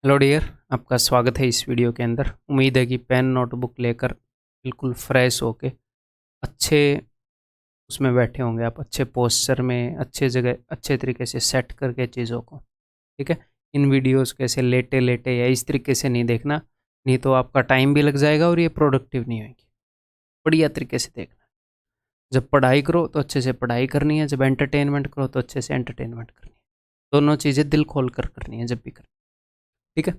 Hello dear, आपका स्वागत है इस वीडियो के अंदर। उम्मीद है कि पेन नोटबुक लेकर बिल्कुल फ्रेश होके अच्छे उसमें बैठे होंगे आप, अच्छे पोस्चर में, अच्छे जगह, अच्छे तरीके से सेट करके चीज़ों को। ठीक है। इन वीडियोस को ऐसे लेटे लेटे या इस तरीके से नहीं देखना, नहीं तो आपका टाइम भी लग जाएगा और ये प्रोडक्टिव नहीं होगी। बढ़िया तरीके से देखना। जब पढ़ाई करो तो अच्छे से पढ़ाई करनी है, जब एंटरटेनमेंट करो तो अच्छे से एंटरटेनमेंट करनी है। दोनों चीज़ें दिल खोल कर करनी है जब भी करनी। ठीक है।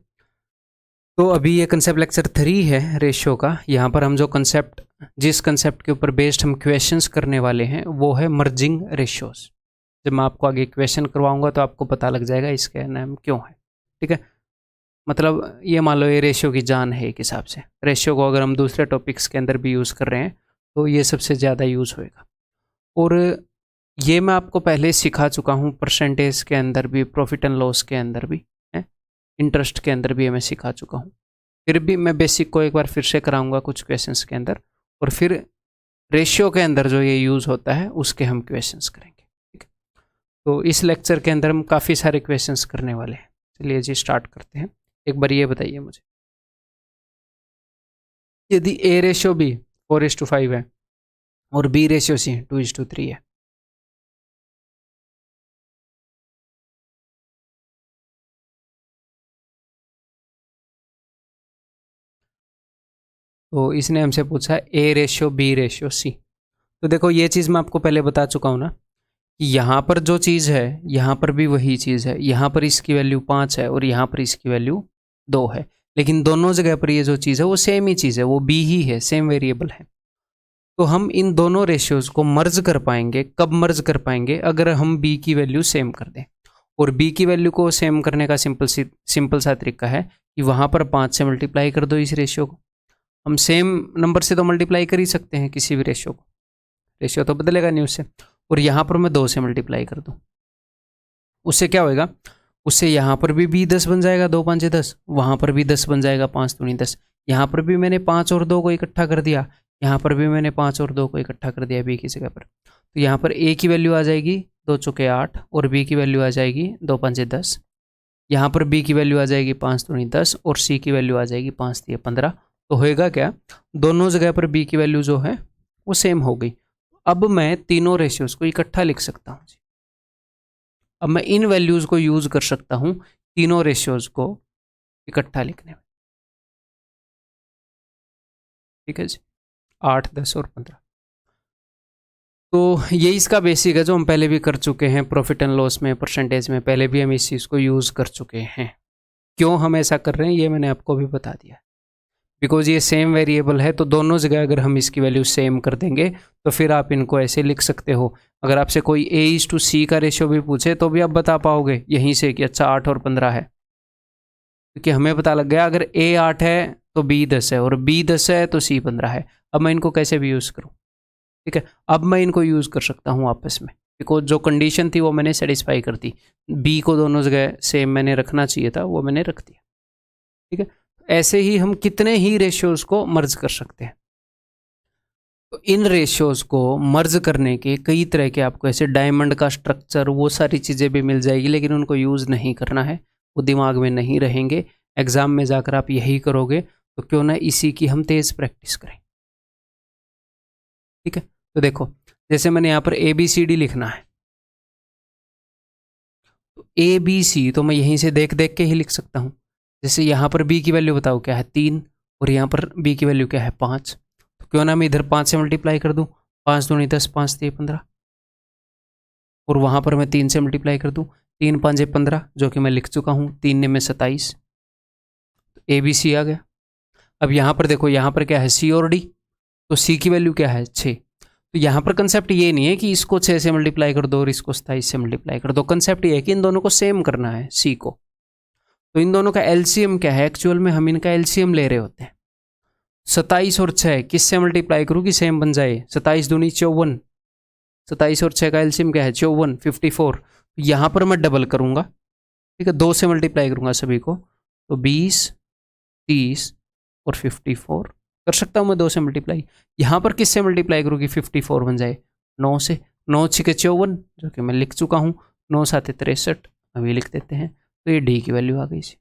तो अभी ये कंसेप्ट लेक्चर 3 है रेशियो का। यहाँ पर हम जिस कंसेप्ट के ऊपर बेस्ड हम क्वेश्चंस करने वाले हैं वो है मर्जिंग रेशियोज। जब मैं आपको आगे क्वेश्चन करवाऊंगा तो आपको पता लग जाएगा इसका नाम क्यों है। ठीक है। मतलब ये मान लो ये रेशियो की जान है। एक हिसाब से रेशियो को अगर हम दूसरे टॉपिक्स के अंदर भी यूज़ कर रहे हैं तो ये सबसे ज़्यादा यूज़ होएगा। और ये मैं आपको पहले सिखा चुका हूँ, परसेंटेज के अंदर भी, प्रॉफिट एंड लॉस के अंदर भी, है इंटरेस्ट के अंदर भी मैं सिखा चुका हूँ। फिर भी मैं बेसिक को एक बार फिर से कराऊंगा कुछ क्वेश्चंस के अंदर, और फिर रेशियो के अंदर जो ये यूज़ होता है उसके हम क्वेश्चंस करेंगे। ठीक है। तो इस लेक्चर के अंदर हम काफ़ी सारे क्वेश्चंस करने वाले हैं। चलिए जी स्टार्ट करते हैं। एक बार ये बताइए मुझे, यदि ए रेशियो बी 4:5 है और बी रेशियो सी 2:3 है, तो इसने हमसे पूछा A ratio B ratio C. तो देखो ये चीज़ मैं आपको पहले बता चुका हूँ ना कि यहाँ पर जो चीज़ है यहाँ पर भी वही चीज़ है। यहाँ पर इसकी वैल्यू 5 है और यहाँ पर इसकी वैल्यू 2 है, लेकिन दोनों जगह पर ये जो चीज़ है वो सेम ही चीज़ है, वो बी ही है, सेम वेरिएबल है। तो हम इन दोनों रेशियोज को मर्ज कर पाएंगे। कब मर्ज कर पाएंगे? अगर हम बी की वैल्यू सेम कर दें। और बी की वैल्यू को सेम करने का सिंपल सा तरीका है कि वहाँ पर 5 से मल्टीप्लाई कर दो इस रेशियो को। हम सेम नंबर से तो मल्टीप्लाई कर ही सकते हैं किसी भी रेशियो को, रेशियो तो बदलेगा नहीं उससे। और यहाँ पर मैं 2 से मल्टीप्लाई कर दूँ, उससे क्या होएगा? उससे यहाँ पर भी बी 10 बन जाएगा, 2 5 10। वहाँ पर भी 10 बन जाएगा, 5 दूनी 10। यहाँ पर भी मैंने 5 और 2 को इकट्ठा कर दिया, यहाँ पर भी मैंने 5 और 2 को इकट्ठा कर दिया बी की जगह पर। तो यहाँ पर ए की वैल्यू आ जाएगी 2 चौके 8 और बी की वैल्यू आ जाएगी 2 5 10। यहाँ पर बी की वैल्यू आ जाएगी 5 दूनी 10 और सी की वैल्यू आ जाएगी 5 3 15। तो होएगा क्या? दोनों जगह पर बी की वैल्यू जो है वो सेम हो गई। अब मैं तीनों रेशियोज को इकट्ठा लिख सकता हूँ। अब मैं इन वैल्यूज को यूज कर सकता हूं तीनों रेशियोज को इकट्ठा लिखने में। ठीक है जी, 8 10 और 15। तो ये इसका बेसिक है जो हम पहले भी कर चुके हैं प्रॉफिट एंड लॉस में, परसेंटेज में पहले भी हम इस चीज़ को यूज़ कर चुके हैं। क्यों हम ऐसा कर रहे हैं ये मैंने आपको भी बता दिया। बिकॉज ये सेम वेरिएबल है तो दोनों जगह अगर हम इसकी वैल्यू सेम कर देंगे तो फिर आप इनको ऐसे लिख सकते हो। अगर आपसे कोई A:C का रेशियो भी पूछे तो भी आप बता पाओगे यहीं से कि अच्छा 8 और 15 है, क्योंकि हमें पता लग गया अगर A 8 है तो B 10 है और B 10 है तो C 15 है। अब मैं इनको कैसे भी यूज़ करूँ? ठीक है। अब मैं इनको यूज़ कर सकता हूँ आपस में, बिकॉज जो कंडीशन थी वो मैंने सेटिस्फाई कर दी। B को दोनों जगह सेम मैंने रखना चाहिए था, वो मैंने रख दिया। ठीक है। ऐसे ही हम कितने ही रेशियोज़ को मर्ज कर सकते हैं। तो इन रेशियोज़ को मर्ज करने के कई तरह के आपको ऐसे डायमंड का स्ट्रक्चर वो सारी चीज़ें भी मिल जाएगी, लेकिन उनको यूज़ नहीं करना है, वो दिमाग में नहीं रहेंगे। एग्ज़ाम में जाकर आप यही करोगे, तो क्यों ना इसी की हम तेज़ प्रैक्टिस करें। ठीक है। तो देखो जैसे मैंने यहाँ पर ABCD लिखना है, तो ABC तो मैं यहीं से देख देख के ही लिख सकता हूँ। जैसे यहाँ पर B की वैल्यू बताओ क्या है 3 और यहाँ पर B की वैल्यू क्या है 5। तो क्यों ना मैं इधर 5 से मल्टीप्लाई कर दूँ, 5 दूनी 10 5 3 15। और वहाँ पर मैं 3 से मल्टीप्लाई कर दूँ, 3 5 15 जो कि मैं लिख चुका हूँ, 3 ने में 27। तो ABC आ गया। अब यहाँ पर देखो, यहाँ पर क्या है C और D, तो C की वैल्यू क्या है 6। तो यहाँ पर कंसेप्ट ये नहीं है कि इसको 6 से मल्टीप्लाई कर दो और इसको 27 से मल्टीप्लाई कर दो। कंसेप्ट ये है कि इन दोनों को सेम करना है C को। तो इन दोनों का एलसीएम क्या है? एक्चुअल में हम इनका एलसीएम ले रहे होते हैं। 27 और 6 किससे मल्टीप्लाई करूँ कि सेम बन जाए? 27 दूनी 54, 27 और 6 का एलसीएम क्या है 54 54। यहाँ पर मैं डबल करूँगा, ठीक है, 2 से मल्टीप्लाई करूँगा सभी को, तो 20 30 और 54 कर सकता हूँ मैं 2 से मल्टीप्लाई। यहाँ पर किससे मल्टीप्लाई करूँ कि 54 बन जाए? 9 से। 9 6 54 जो कि मैं लिख चुका हूँ, 9 7 63 अभी लिख देते हैं। तो ये डी की वैल्यू आ गई सी।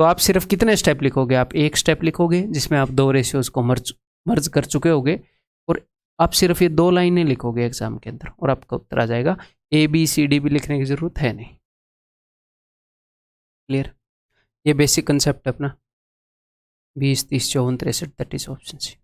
तो आप सिर्फ कितने स्टेप लिखोगे? आप एक स्टेप लिखोगे जिसमें आप दो रेशियोज को मर्ज कर चुके होगे, और आप सिर्फ ये दो लाइनें लिखोगे एग्जाम के अंदर और आपका उत्तर आ जाएगा। ABCD भी लिखने की जरूरत है नहीं। क्लियर? ये बेसिक कंसेप्ट है अपना। 20, 30, 54, 63, 33 ऑप्शन सी।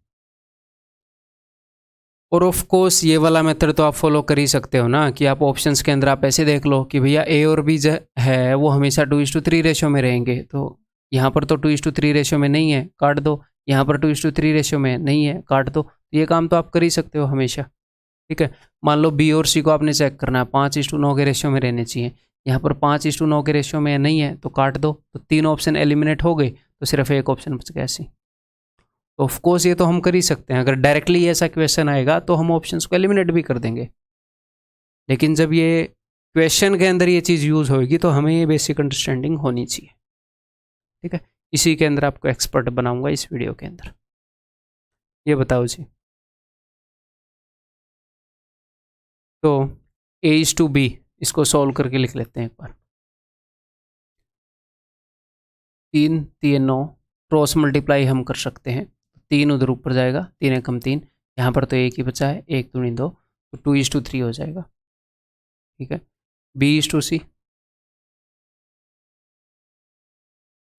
और ऑफ कोर्स ये वाला मेथड तो आप फॉलो कर ही सकते हो ना, कि आप ऑप्शंस के अंदर आप ऐसे देख लो कि भैया A और B है वो हमेशा 2:3 रेशियो में रहेंगे, तो यहाँ पर तो 2:3 रेशियो में नहीं है, काट दो। यहाँ पर 2:3 रेशियो में नहीं है, काट दो। ये काम तो आप कर ही सकते हो हमेशा। ठीक है, मान लो B और C को आपने चेक करना है, 5:9 के रेशियो में रहने चाहिए। यहाँ पर 5:9 के रेशियो में नहीं है तो काट दो। तो 3 ऑप्शन एलिमिनेट हो गए, तो सिर्फ एक ऑप्शन बच गया C। तो ऑफ कोर्स ये तो हम कर ही सकते हैं। अगर डायरेक्टली ऐसा क्वेश्चन आएगा तो हम ऑप्शंस को एलिमिनेट भी कर देंगे, लेकिन जब ये क्वेश्चन के अंदर ये चीज़ यूज़ होगी तो हमें ये बेसिक अंडरस्टैंडिंग होनी चाहिए। ठीक है, इसी के अंदर आपको एक्सपर्ट बनाऊंगा इस वीडियो के अंदर। ये बताओ जी। तो A/B इसको सॉल्व करके लिख लेते हैं एक बार। 3, 3, 9 क्रॉस मल्टीप्लाई हम कर सकते हैं। 3 उधर ऊपर जाएगा, 3 एकम 3, यहाँ पर तो एक ही बचा है, 1 दूनी 2, तो 2:3 हो जाएगा। ठीक है, B/C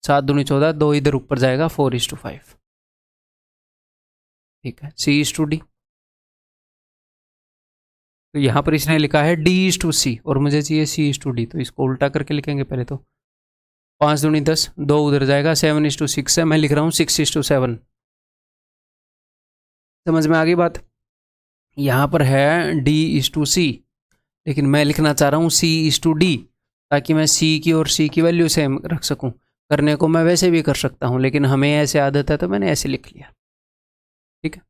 7 दूनी 14, 2 इधर ऊपर जाएगा, 4:5। ठीक है, C/D तो यहाँ पर इसने लिखा है D/C और मुझे चाहिए C/D, तो इसको उल्टा करके लिखेंगे पहले तो। 5 दूनी 10, 2 उधर जाएगा, 7:6 है, मैं लिख रहा हूँ 6:7। समझ में आ गई बात? यहाँ पर है D/C, लेकिन मैं लिखना चाह रहा हूँ C/D, ताकि मैं C की और C की वैल्यू सेम रख सकूँ। करने को मैं वैसे भी कर सकता हूँ, लेकिन हमें ऐसे आदत है तो मैंने ऐसे लिख लिया। ठीक है,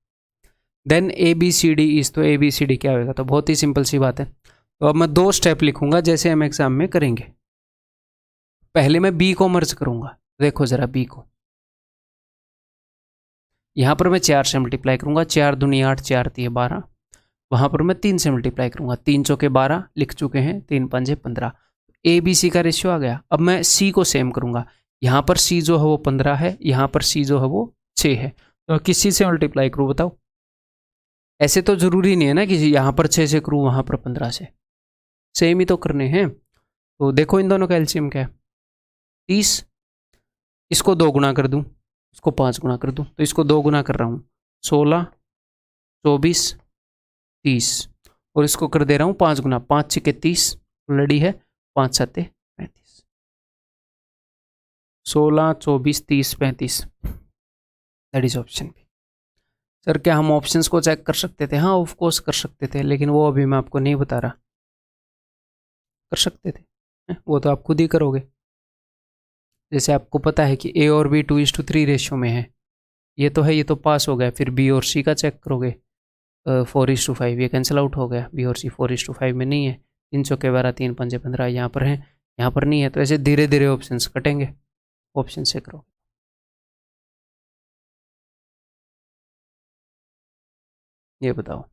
देन ABCD इज, तो ABCD क्या होगा? तो बहुत ही सिंपल सी बात है। तो अब मैं 2 स्टेप लिखूंगा जैसे हम एग्जाम में करेंगे। पहले मैं B को मर्ज करूंगा। देखो जरा B को, यहाँ पर मैं 4 से मल्टीप्लाई करूंगा, 4 दूनी 8, 4 3 12। वहाँ पर मैं 3 से मल्टीप्लाई करूंगा, 3 चौके 12 लिख चुके हैं, 3 पंजे 15। ABC का रेशियो आ गया। अब मैं C को सेम करूंगा। यहाँ पर C जो है वो 15 है, यहाँ पर C जो है वो 6 है। तो किस चीज़ से मल्टीप्लाई करूँ बताओ? ऐसे तो जरूरी नहीं है ना कि यहाँ पर 6 से करूँ वहाँ पर 15 से, सेम ही तो करने हैं। तो देखो इन दोनों का एलसीएम क्या है? 30। इसको 2 गुना कर दूँ, इसको 5 गुना कर दूँ, तो इसको 2 गुना कर रहा हूँ, 16, 24, 30, और इसको कर दे रहा हूँ 5 गुना, 5 6 30 ऑलरेडी है, 5 7 35, 16, 24, 30, 35। That is option B. Sir क्या हम ऑप्शंस को चेक कर सकते थे? हाँ ऑफ कोर्स कर सकते थे, लेकिन वो अभी मैं आपको नहीं बता रहा। कर सकते थे, वो तो आप खुद ही करोगे। जैसे आपको पता है कि A और B 2:3 रेशियो में है, ये तो है, ये तो पास हो गया। फिर B और C का चेक करोगे, 4:5, ये कैंसिल आउट हो गया। B और C 4:5 में नहीं है, 3 चौके 12, 3 पंजे 15 यहाँ पर है, यहाँ पर नहीं है। तो ऐसे धीरे धीरे ऑप्शंस कटेंगे, ऑप्शन से करो। ये बताओ।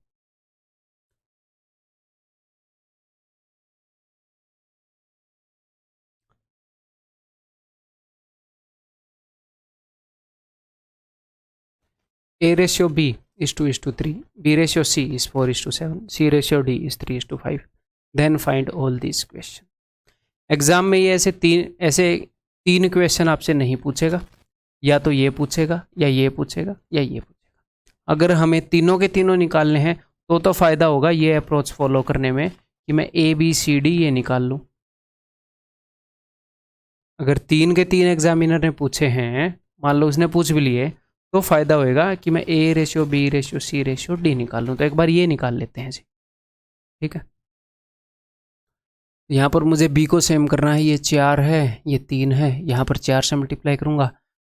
A/B is 2:3, B/C is 4:7, C/D is 3:5. Then find all these questions. Exam में ये ऐसे तीन क्वेश्चन आपसे नहीं पूछेगा, या तो ये पूछेगा या ये पूछेगा या ये पूछेगा। अगर हमें तीनों के तीनों निकालने हैं तो फ़ायदा होगा ये अप्रोच फॉलो करने में कि मैं ABCD ये निकाल लूँ। अगर 3 के 3 एग्जामिनर ने पूछे हैं, मान लो उसने पूछ भी लिए, तो फ़ायदा होएगा कि मैं A/B/C/D निकाल लूँ। तो एक बार ये निकाल लेते हैं जी। ठीक है, यहाँ पर मुझे B को सेम करना है। ये 4 है, ये 3 है, यहाँ पर 4 से मल्टीप्लाई करूँगा,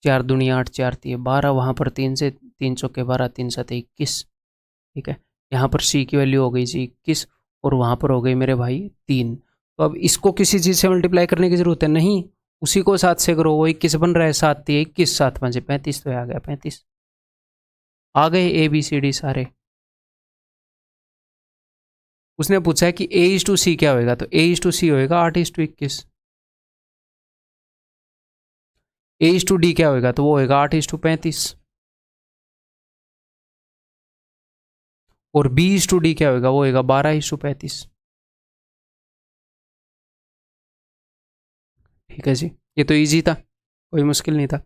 4 दूनी 8, 4 3 12, वहाँ पर 3 से, 3 चौके 12, 3 7 21। ठीक है, यहाँ पर C की वैल्यू हो गई जी 21, और वहाँ पर हो गई मेरे भाई 3। तो अब इसको किसी चीज़ से मल्टीप्लाई करने की ज़रूरत है नहीं, उसी को 7 से करो, वो 21 बन रहा है, 7 3 21, 7 5 35, तो आ गया 35। आ गए ABCD सारे। उसने पूछा है कि A/C क्या होएगा, तो A/C होएगा 8:21। A/D क्या होगा, तो वो होगा 8:35। और B/D क्या होगा, वो होगा 12:35। ठीक है जी, ये तो इजी था, कोई मुश्किल नहीं था।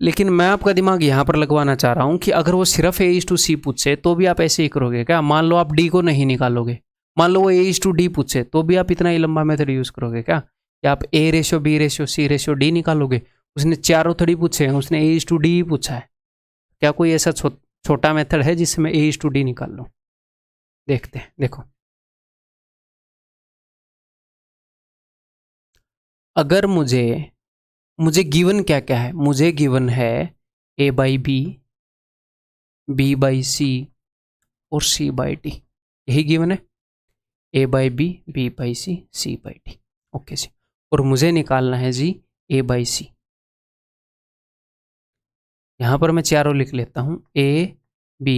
लेकिन मैं आपका दिमाग यहाँ पर लगवाना चाह रहा हूँ कि अगर वो सिर्फ A/C पूछे तो भी आप ऐसे ही करोगे क्या? मान लो आप D को नहीं निकालोगे, मान लो वो A/D पूछे तो भी आप इतना ही लंबा मेथड यूज करोगे क्या? कि आप A/B/C/D निकालोगे? उसने चारों थोड़ी पूछे हैं, उसने A/D ही पूछा है। क्या कोई ऐसा छोटा मेथड है जिससे मैं A/D निकाल लूँ? देखते हैं, देखो। अगर मुझे गिवन क्या क्या है, मुझे गिवन है A/B, B/C और C/D, यही गिवन है। A/B, B/C, C/D। ओके जी। और मुझे निकालना है जी A/C। यहाँ पर मैं चारों लिख लेता हूँ, A, B,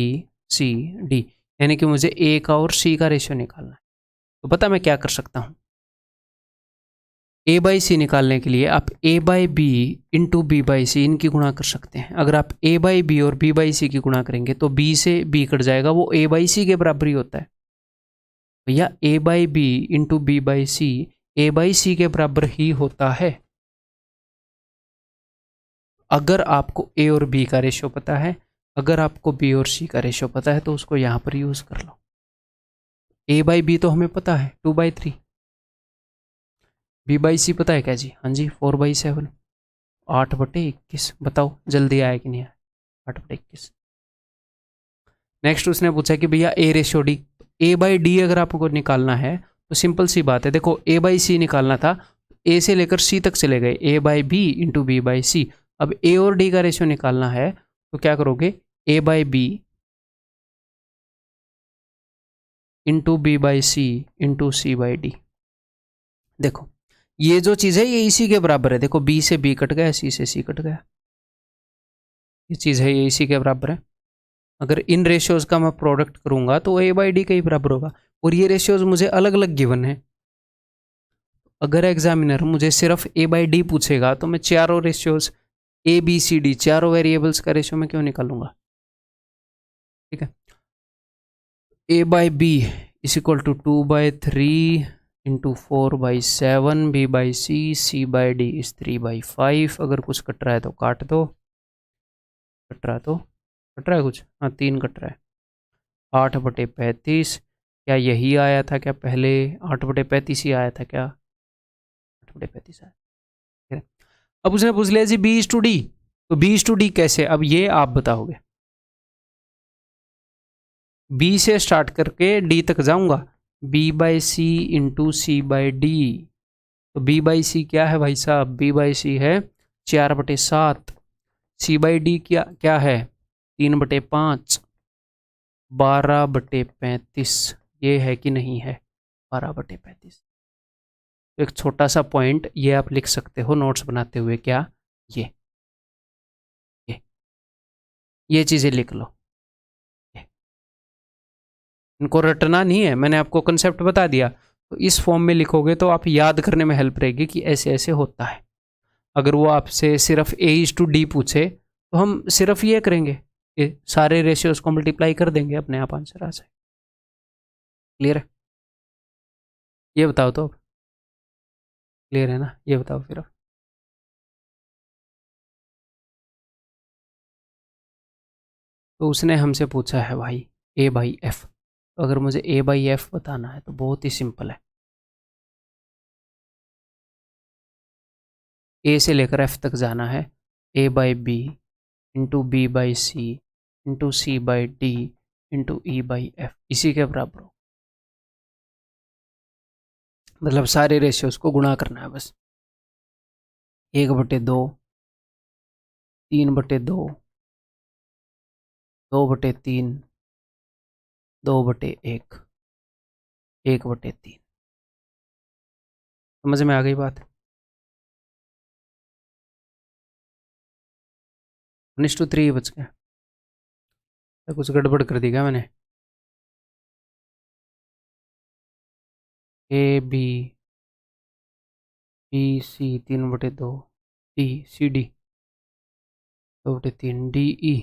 C, D, यानी कि मुझे A का और C का रेशियो निकालना है। तो पता मैं क्या कर सकता हूँ, A/C निकालने के लिए आप A/B इंटू B/C इनकी गुणा कर सकते हैं। अगर आप A/B और B/C की गुणा करेंगे तो B से B कट जाएगा, वो A/C के बराबर ही होता है भैया। A/B इंटू B/C A/C के बराबर ही होता है। अगर आपको A और B का रेशियो पता है, अगर आपको B और C का रेशियो पता है तो उसको यहाँ पर यूज कर लो। A/B तो हमें पता है 2/3, B/C पता है क्या जी? हाँ जी 4/7, 8/21। बताओ जल्दी आया कि नहीं आया? 8/21। नेक्स्ट उसने पूछा कि भैया A/D, A/D अगर आपको निकालना है तो सिंपल सी बात है, देखो A/C निकालना था, A से लेकर C तक चले गए, A/B इंटू B/C। अब A और D का रेशियो निकालना है तो क्या करोगे, A/B into B/C into C/D। देखो ये जो चीज़ है ये इसी के बराबर है, देखो B से B कट गया, C से C कट गया, ये चीज़ है ये इसी के बराबर है। अगर इन रेशियोज का मैं प्रोडक्ट करूंगा तो A/D के ही बराबर होगा। और ये रेशियोज मुझे अलग अलग गिवन है। अगर एग्जामिनर मुझे सिर्फ A/D पूछेगा तो मैं चारों ratios A, B, C, D चारों वेरिएबल्स का रेशियो मैं क्यों निकालूंगा? ठीक है, A/B is equal to 2/3 into 4/7, B/C, C/D is 3/5। अगर कुछ कट रहा है तो काट दो, कट रहा तो कट रहा है कुछ, हाँ 3 कट रहा है। 8/35, क्या यही आया था क्या पहले? 8/35 ही आया था क्या? 8/35 आया, ठीक है। अब उसने पूछ लिया जी B/D, तो B/D कैसे, अब ये आप बताओगे। B से स्टार्ट करके D तक जाऊंगा, B/C इंटू C/D। तो B/C क्या है भाई साहब? B/C है 4/7। C/D क्या क्या है? 3/5, 12/35। ये है कि नहीं है 12/35? एक छोटा सा पॉइंट ये आप लिख सकते हो नोट्स बनाते हुए, क्या? ये ये ये चीज़ें लिख लो। ये इनको रटना नहीं है, मैंने आपको कंसेप्ट बता दिया। तो इस फॉर्म में लिखोगे तो आप याद करने में हेल्प रहेगी कि ऐसे ऐसे होता है। अगर वो आपसे सिर्फ A/D पूछे तो हम सिर्फ ये करेंगे, ये सारे रेशियोज को मल्टीप्लाई कर देंगे, अपने आप आंसर आ जाए। क्लियर है? ये बताओ तो, क्लियर है ना? ये बताओ फिर अब। तो उसने हमसे पूछा है भाई A/F। तो अगर मुझे A/F बताना है तो बहुत ही सिंपल है, A से लेकर F तक जाना है, A/B into B/C into C/D into E/F इसी के बराबर हो। मतलब सारे रेशियोज को गुणा करना है बस। 1/2, 3/2, 2/3, 2/1, 1/3। समझ में आ गई बात? 1:3 बच गया, कुछ गड़बड़ कर दी क्या मैंने? A B B C 3/2, D C D, 2/3 D E,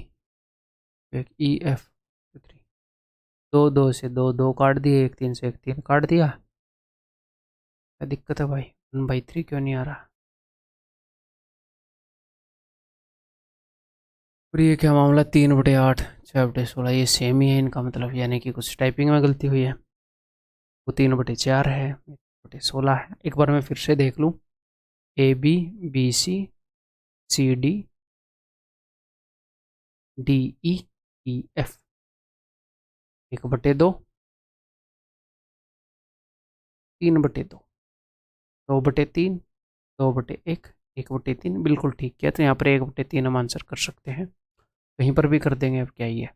एक ई एफ, 3, 2 से 2 काट दिए, 1 3 से 1 3 काट दिया। क्या दिक्कत है भाई, 1/3 क्यों नहीं आ रहा? और ये क्या मामला, 3/8, 6/16, ये सेम ही है इनका मतलब, यानी कि कुछ टाइपिंग में गलती हुई है। वो 3/4 है, 1/16 है। एक बार मैं फिर से देख लूँ, A B, B C, C D, D E, E F, 1/2, 3/2, 2/3, 2/1, 1/3, बिल्कुल ठीक किया। तो यहाँ पर 1/3 हम आंसर कर सकते हैं, कहीं पर भी कर देंगे। अब क्या ही है,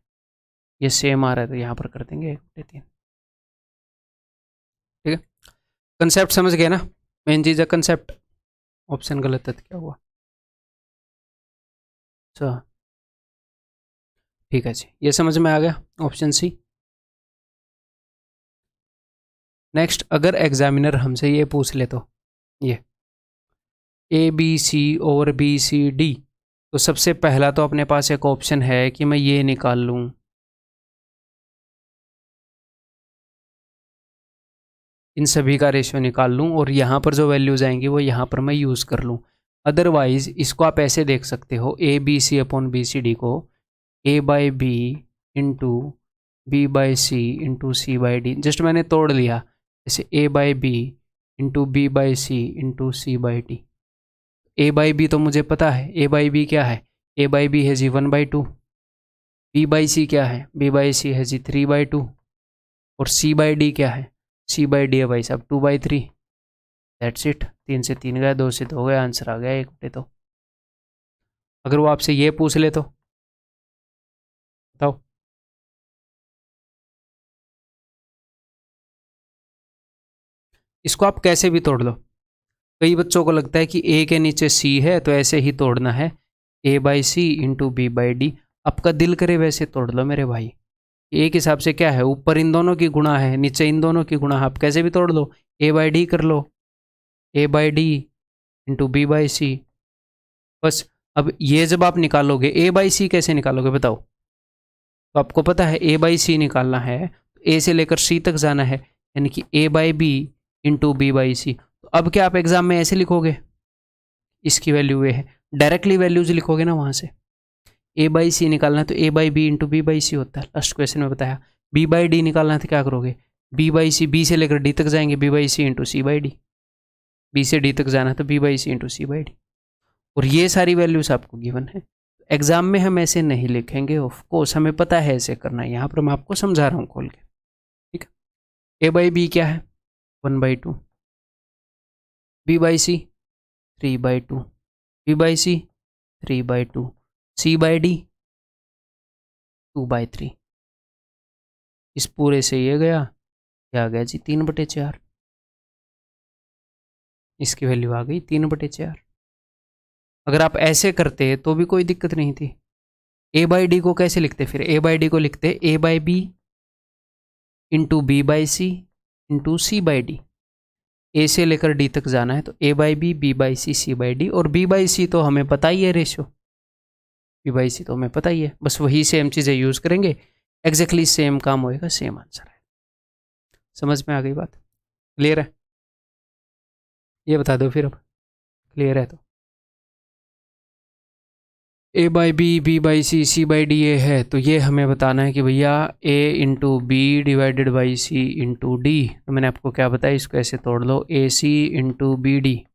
ये सेम आ रहा है तो यहाँ पर कर देंगे 1/3। ठीक है, कंसेप्ट समझ गए ना, मेन चीज़ है कंसेप्ट। ऑप्शन गलत है तो क्या हुआ? अच्छा ठीक है जी, ये समझ में आ गया, ऑप्शन सी। नेक्स्ट, अगर एग्जामिनर हमसे ये पूछ ले तो, ये ए बी सी और बी सी डी, तो सबसे पहला तो अपने पास एक ऑप्शन है कि मैं ये निकाल लूँ, इन सभी का रेशियो निकाल लूँ और यहाँ पर जो वैल्यूज आएंगी वो यहाँ पर मैं यूज़ कर लूँ। अदरवाइज इसको आप ऐसे देख सकते हो, A B C upon B C D को A by B into B by C into C by D, just मैंने तोड़ लिया, जैसे A by B into B by C into C by D. A by B तो मुझे पता है, A by B क्या है, ए बाई बी है जी 1/2, बी बाई सी क्या है, बी बाई सी है जी 3/2, और सी बाई डी क्या है, सी बाई डी है भाई साहब 2/3। दैट्स इट, 3 से 3 गया, 2 से 2 गया, आंसर आ गया 1/2। अगर वो आपसे ये पूछ ले तो बताओ। इसको आप कैसे भी तोड़ लो, कई बच्चों को लगता है कि ए के नीचे सी है तो ऐसे ही तोड़ना है, A by C into B by D. आपका दिल करे वैसे तोड़ लो मेरे भाई, एक हिसाब से क्या है, ऊपर इन दोनों की गुणा है, नीचे इन दोनों की गुणा है, आप कैसे भी तोड़ लो, ए बाई डी कर लो, A by D into B by C, बस। अब ये जब आप निकालोगे, ए बाई सी कैसे निकालोगे बताओ? तो आपको पता है ए बाई सी निकालना है, ए से लेकर सी तक जाना है, यानी कि A by B into B by C. तो अब क्या आप एग्जाम में ऐसे लिखोगे, इसकी वैल्यू ए है, डायरेक्टली वैल्यूज लिखोगे ना वहां से। ए बाई सी निकालना है तो A by B into B by C होता है, लास्ट क्वेश्चन में बताया। बी बाई डी निकालना है तो क्या करोगे, बी बाई सी, बी से लेकर डी तक जाएंगे, B by C into C by D, B से डी तक जाना है तो B by C into C by D, और ये सारी वैल्यूज आपको गिवन है। एग्जाम में हम ऐसे नहीं लिखेंगे, ऑफ कोर्स हमें पता है ऐसे करना है, यहाँ पर मैं आपको समझा रहा हूँ खोल के। ठीक है, ए बाई बी क्या है 1/2, B by C 3/2, B by C 3/2, C by D 2/3। इस पूरे से ये गया, क्या आ गया जी 3/4, इसकी वैल्यू आ गई 3/4। अगर आप ऐसे करते तो भी कोई दिक्कत नहीं थी। ए बाई डी को कैसे लिखते, फिर ए बाई डी को लिखते A by B into B by C into C by D, A से लेकर डी तक जाना है तो A by B, B by C, C by D, और बी बाई सी तो हमें पता ही है रेशियो, बी बाई सी तो हमें पता ही है, बस वही सेम चीज़ें यूज़ करेंगे, एग्जैक्टली सेम काम होएगा, सेम आंसर है। समझ में आ गई बात, क्लियर है? ये बता दो फिर अब, क्लियर है तो। A by B, B by C, C by D A है, तो ये हमें बताना है कि भैया A into B divided by C into D. तो मैंने आपको क्या बताया, इसको ऐसे तोड़ लो, A C into B D,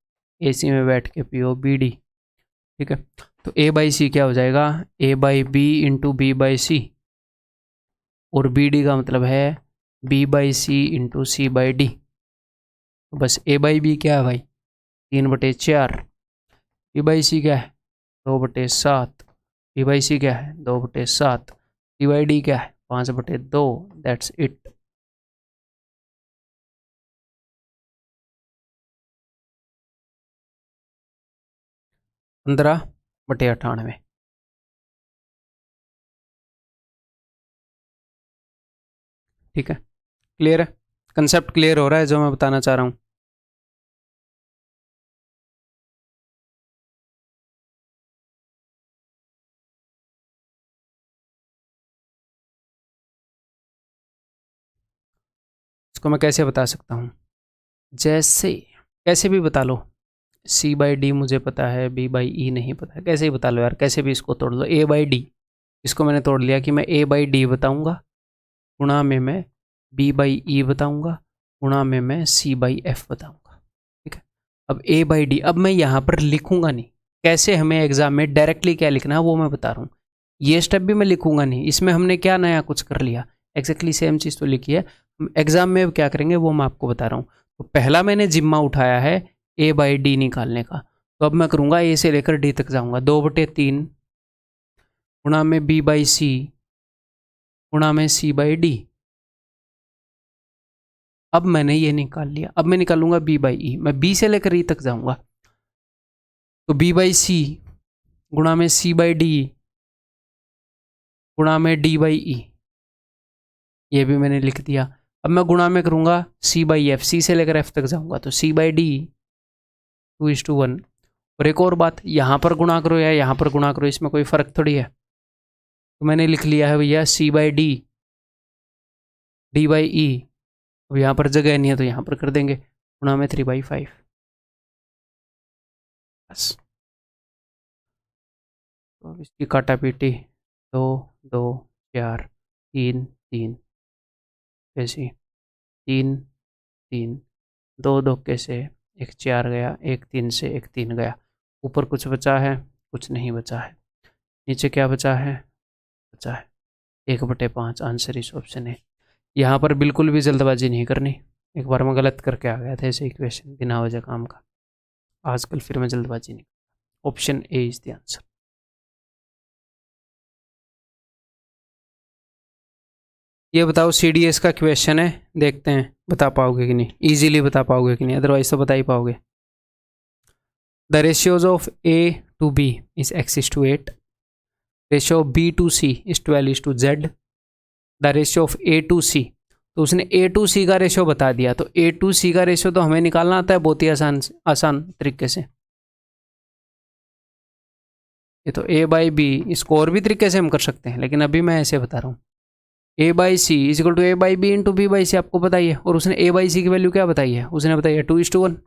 A C में बैठ के पी ओ बी डी। ठीक है, तो ए बाई सी क्या हो जाएगा, A by B into B by C, और बी डी का मतलब है B by C into C by D. तो बस ए बाई बी क्या है भाई 3/4, बी बाई सी क्या है 2/7, बी बाई सी क्या है 2/7, सी बाई डी क्या है 5/2। That's it. 15/98। ठीक है, क्लियर है, कंसेप्ट क्लियर हो रहा है जो मैं बताना चाह रहा हूँ। इसको मैं कैसे बता सकता हूँ, जैसे कैसे भी बता लो, C/D मुझे पता है, B/E नहीं पता है, कैसे ही बता लो यार, कैसे भी इसको तोड़ लो। A/D, इसको मैंने तोड़ लिया कि मैं A/D बताऊँगा, गुणा में मैं B/E बताऊँगा, गुणा में मैं C/F बताऊँगा। ठीक है, अब A/D, अब मैं यहाँ पर लिखूँगा नहीं, कैसे हमें एग्जाम में डायरेक्टली क्या लिखना है वो मैं बता रहा हूँ। ये स्टेप भी मैं लिखूँगा नहीं, इसमें हमने क्या नया कुछ कर लिया, एग्जैक्टली सेम चीज़ तो लिखी है। एग्जाम में क्या करेंगे वो मैं आपको बता रहा हूँ। तो पहला मैंने जिम्मा उठाया है A/D निकालने का, तो अब मैं करूँगा A से लेकर D तक जाऊँगा, 2/3 गुणा में B/C गुणा में C/D। अब मैंने ये निकाल लिया, अब मैं निकालूंगा B/E, मैं B से लेकर E तक जाऊंगा, तो B/C गुणा में C/D गुणा में D/E, ये भी मैंने लिख दिया। अब मैं गुणा में करूंगा C/F, C से लेकर F तक जाऊंगा, तो C/D 2:1। और एक और बात, यहाँ पर गुणा करो या यहाँ पर गुणा करो, इसमें कोई फर्क थोड़ी है। तो मैंने लिख लिया है भैया C/D D/E। अब यहाँ पर जगह नहीं है तो यहाँ पर कर देंगे गुणा में 3/5, बस। तो अब इसकी काटा पीटी, 2 2 4 3 3 कैसी, 3 3 2 2 कैसे, 1 4 गया, 1 3 से 1 3 गया। ऊपर कुछ बचा है, कुछ नहीं बचा है। नीचे क्या बचा है, बचा है 1/5, आंसर इस ऑप्शन है। यहाँ पर बिल्कुल भी जल्दबाजी नहीं करनी, एक बार मैं गलत करके आ गया था ऐसे इक्वेशन बिना वजह काम का, आजकल फिर मैं जल्दबाजी नहीं। Option A is the answer. ये बताओ CDS का क्वेश्चन है, देखते हैं बता पाओगे कि नहीं, इजीली बता पाओगे कि नहीं, अदरवाइज तो बता ही पाओगे। The ratios of A to B is X:8, ratio of B to C is 12:Z, the ratio of A to C, तो उसने A to C का रेशियो बता दिया, तो A to C का रेशियो तो हमें निकालना आता है बहुत ही आसान तरीके से। ये तो A/B, इसको और भी तरीके से हम कर सकते हैं, लेकिन अभी मैं ऐसे बता रहा हूँ। A/C equal to A/B into B/C, आपको बताइए। और उसने A/C की वैल्यू क्या बताई है, उसने बताई है 2:1,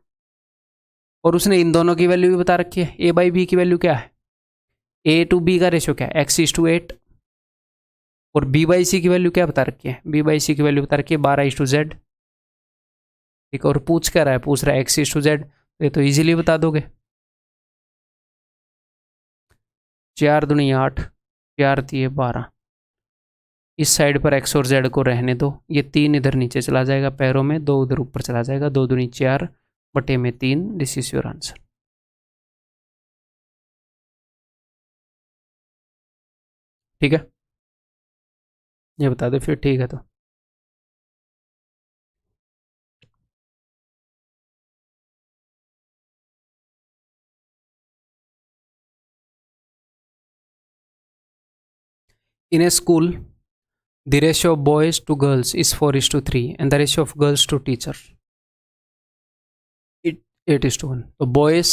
और उसने इन दोनों की वैल्यू भी बता रखी है। A/B की वैल्यू क्या है, A to B का रेशियो क्या है, X:8, और B/C की वैल्यू क्या बता रखी है, B/C की वैल्यू बता रखी है 12:Z। ठीक है, और पूछ क्या रहा है, पूछ रहा है X:Z, ये तो इजीली बता दोगे। 4 दूनी 8, 4 3 12, इस साइड पर X और Z को रहने दो, ये 3 इधर नीचे चला जाएगा पैरों में, 2 उधर ऊपर चला जाएगा, 2 दूनी 4 बटे में 3, दिस इज योर आंसर। ठीक है, ये बता दो फिर, ठीक है। तो in a school the ratio of boys to girls is 4:3 and the ratio of girls to teacher 8:1। तो boys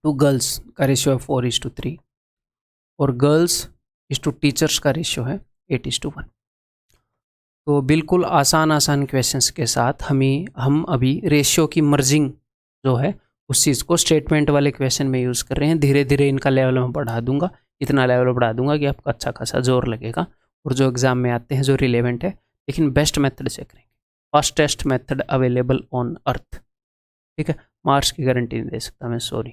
to girls का रेशियो है 4:3 और गर्ल्स इज टू टीचर्स का रेशियो है 8:1। तो बिल्कुल आसान क्वेश्चंस के साथ हम अभी रेशियो की मर्जिंग जो है उस चीज़ को स्टेटमेंट वाले क्वेश्चन में यूज़ कर रहे हैं। धीरे धीरे इनका लेवल मैं बढ़ा दूंगा, इतना लेवल बढ़ा दूंगा कि आपका अच्छा खासा जोर लगेगा, और जो एग्ज़ाम में आते हैं जो रिलेवेंट है, लेकिन बेस्ट मेथड से करेंगे, fastest method available on earth. ठीक है, मार्क्स की गारंटी नहीं दे सकता मैं, सॉरी।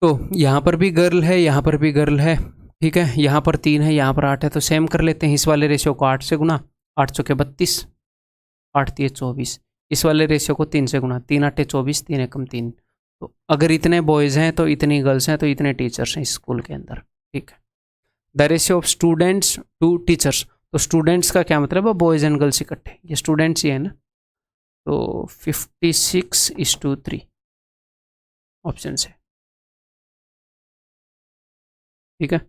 तो यहाँ पर भी गर्ल है, यहाँ पर भी गर्ल है, ठीक है, यहाँ पर 3 है, यहाँ पर 8 है, तो सेम कर लेते हैं। इस वाले रेशियो को 8 से गुना, 8 चौके 32, 8 3 24, इस वाले रेशियो को 3 से गुना, 3 8 24, 3 एकम 3। तो अगर इतने बॉयज़ हैं तो इतनी गर्ल्स हैं, तो इतने टीचर्स हैं इस स्कूल के अंदर। ठीक है, the ratio of students to teachers, तो स्टूडेंट्स का क्या मतलब है, बॉयज़ एंड गर्ल्स इकट्ठे, ये स्टूडेंट्स ही है ना, तो 56:3 ऑप्शन से। ठीक है,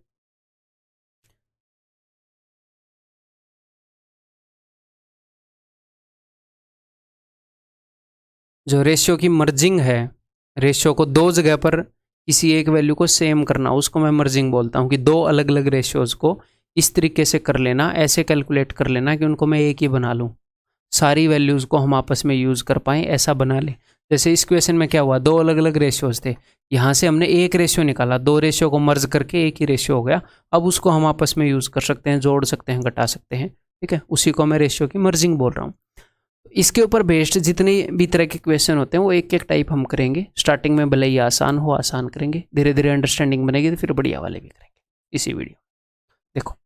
जो रेशियो की मर्जिंग है, रेशियो को दो जगह पर किसी एक वैल्यू को सेम करना, उसको मैं मर्जिंग बोलता हूँ, कि दो अलग अलग रेशियोज को इस तरीके से कर लेना, ऐसे कैलकुलेट कर लेना कि उनको मैं एक ही बना लूँ, सारी वैल्यूज़ को हम आपस में यूज़ कर पाएँ, ऐसा बना लें। जैसे इस क्वेश्चन में क्या हुआ, दो अलग अलग रेशियोज़ थे, यहाँ से हमने एक रेशियो निकाला, दो रेशियो को मर्ज करके एक ही रेशियो हो गया। अब उसको हम आपस में यूज़ कर सकते हैं, जोड़ सकते हैं, घटा सकते हैं, ठीक है। उसी को मैं रेशियो की मर्जिंग बोल रहा हूँ। इसके ऊपर बेस्ड जितने भी तरह के क्वेश्चन होते हैं वो एक एक टाइप हम करेंगे। स्टार्टिंग में भले ही आसान हो, आसान करेंगे, धीरे धीरे अंडरस्टैंडिंग बनेगी तो फिर बढ़िया वाले भी करेंगे इसी वीडियो। देखो,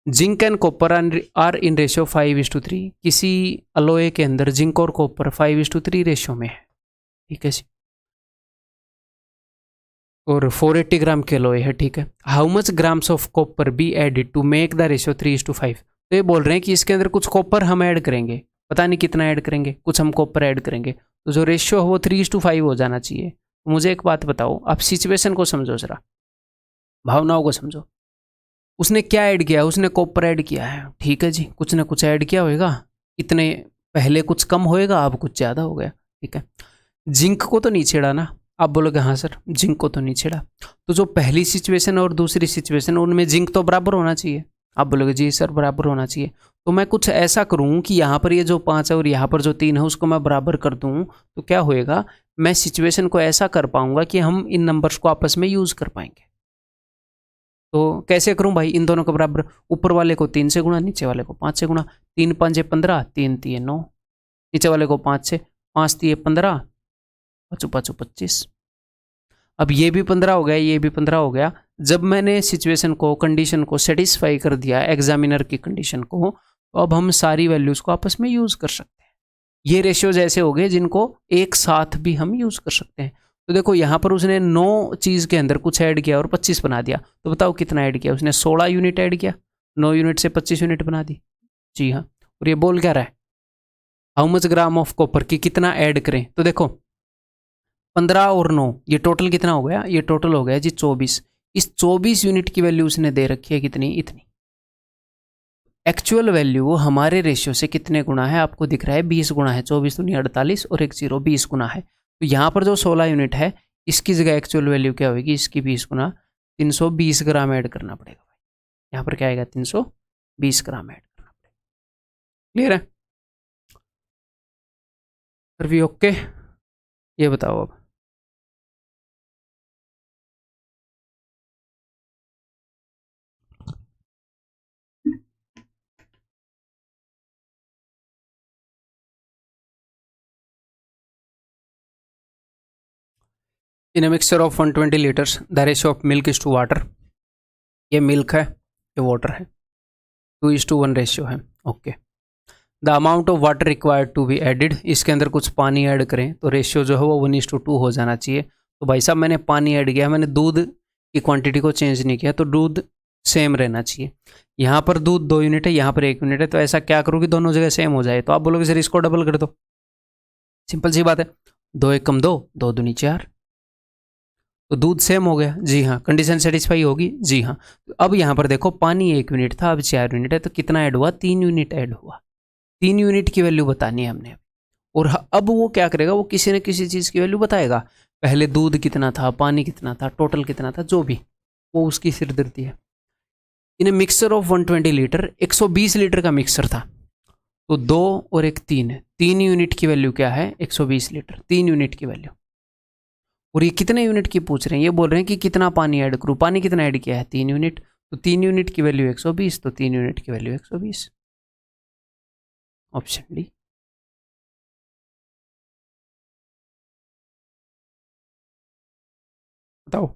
zinc and copper are in ratio 5:3। किसी अलोए के अंदर जिंक और कॉपर 5:3 रेशियो में है, ठीक है जी, और 480 ग्राम के अलोए है, ठीक है। How much grams of copper be added to make the ratio 3:5। तो ये बोल रहे हैं कि इसके अंदर कुछ कॉपर हम ऐड करेंगे, पता नहीं कितना ऐड करेंगे, कुछ हम कॉपर ऐड करेंगे, तो जो रेशियो है वो 3:5 हो जाना चाहिए। तो मुझे एक बात बताओ, आप सिचुएशन को समझो जरा, भावनाओं को समझो। उसने क्या ऐड किया, उसने कॉपर ऐड किया है, ठीक है जी, कुछ ना कुछ ऐड किया होगा, इतने पहले कुछ कम होएगा, अब कुछ ज़्यादा हो गया, ठीक है। जिंक को तो नहीं छेड़ा ना, आप बोलोगे हाँ सर जिंक को तो नहीं छेड़ा, तो जो पहली सिचुएशन और दूसरी सिचुएशन उनमें जिंक तो बराबर होना चाहिए, आप बोलोगे जी सर बराबर होना चाहिए। तो मैं कुछ ऐसा करूँ कि यहाँ पर ये जो 5 है और यहाँ पर जो 3 है उसको मैं बराबर कर दूँ, तो क्या होएगा, मैं सिचुएशन को ऐसा कर पाऊँगा कि हम इन नंबर्स को आपस में यूज़ कर पाएंगे। तो कैसे करूं भाई, इन दोनों के बराबर, ऊपर वाले को 3 से गुणा, नीचे वाले को 5 से गुणा, 3 5 15, 3 3 9, नीचे वाले को 5 से, 5 3 15, 5 5 25। अब ये भी 15 हो गया, ये भी 15 हो गया। जब मैंने सिचुएशन को, कंडीशन को सेटिस्फाई कर दिया एग्जामिनर की कंडीशन को, तो अब हम सारी वैल्यूज़ को आपस में यूज़ कर सकते हैं। ये रेशियोज ऐसे हो गए जिनको एक साथ भी हम यूज़ कर सकते हैं। तो देखो यहाँ पर उसने 9 चीज़ के अंदर कुछ ऐड किया और 25 बना दिया, तो बताओ कितना ऐड किया उसने, 16 यूनिट ऐड किया, 9 यूनिट से 25 यूनिट बना दी, जी हाँ। और ये बोल क्या रहा है, how much gram of copper की कितना ऐड करें, तो देखो 15 और 9 ये टोटल कितना हो गया, ये टोटल हो गया जी 24। इस 24 यूनिट की वैल्यू उसने दे रखी है कितनी, इतनी। एक्चुअल वैल्यू हमारे रेशियो से कितने गुना है, आपको दिख रहा है 20 गुना है, 24 दूनी 48 और 1 0 20 गुना है। तो यहाँ पर जो 16 यूनिट है इसकी जगह एक्चुअल वैल्यू क्या होगी, इसकी 20 गुना 320 ग्राम ऐड करना पड़ेगा भाई। यहाँ पर क्या आएगा, 320 ग्राम ऐड करना पड़ेगा। क्लियर है, फिर भी ओके। ये बताओ अब, in a mixture of 120 litres the ratio of milk is to water. ये मिल्क है, ये वाटर है, 2:1 रेशियो है, okay. The amount of water required to be added, इसके अंदर कुछ पानी ऐड करें तो रेशियो जो है वो 1:2 हो जाना चाहिए। तो भाई साहब मैंने पानी ऐड किया, मैंने दूध की क्वांटिटी को चेंज नहीं किया, तो दूध सेम रहना चाहिए। यहाँ पर दूध 2 यूनिट है, यहाँ पर 1 यूनिट है, तो ऐसा क्या करूँ कि दोनों जगह सेम हो जाए, तो आप बोलोगे सर इसको डबल कर दो, सिंपल सी बात है, 2 1 कम 2, 2 दूनी 4, तो दूध सेम हो गया, जी हाँ। कंडीशन सेटिस्फाई होगी, जी हाँ। अब यहाँ पर देखो पानी 1 यूनिट था, अब 4 यूनिट है, तो कितना ऐड हुआ, 3 यूनिट ऐड हुआ। 3 यूनिट की वैल्यू बतानी है हमने, और अब वो क्या करेगा, वो किसी न किसी चीज़ की वैल्यू बताएगा, पहले दूध कितना था, पानी कितना था, टोटल कितना था, जो भी, वो उसकी सिरदर्दी है। इन मिक्सचर ऑफ 120 लीटर, 120 लीटर का मिक्सचर था, तो 2 और 1 3 है, 3 यूनिट की वैल्यू क्या है, 120 लीटर, 3 यूनिट की वैल्यू। और ये कितने यूनिट की पूछ रहे हैं, ये बोल रहे हैं कि कितना पानी ऐड करूँ, पानी कितना ऐड किया है, 3 यूनिट, तो 3 यूनिट की वैल्यू 120, तो 3 यूनिट की वैल्यू 120, ऑप्शन डी। बताओ,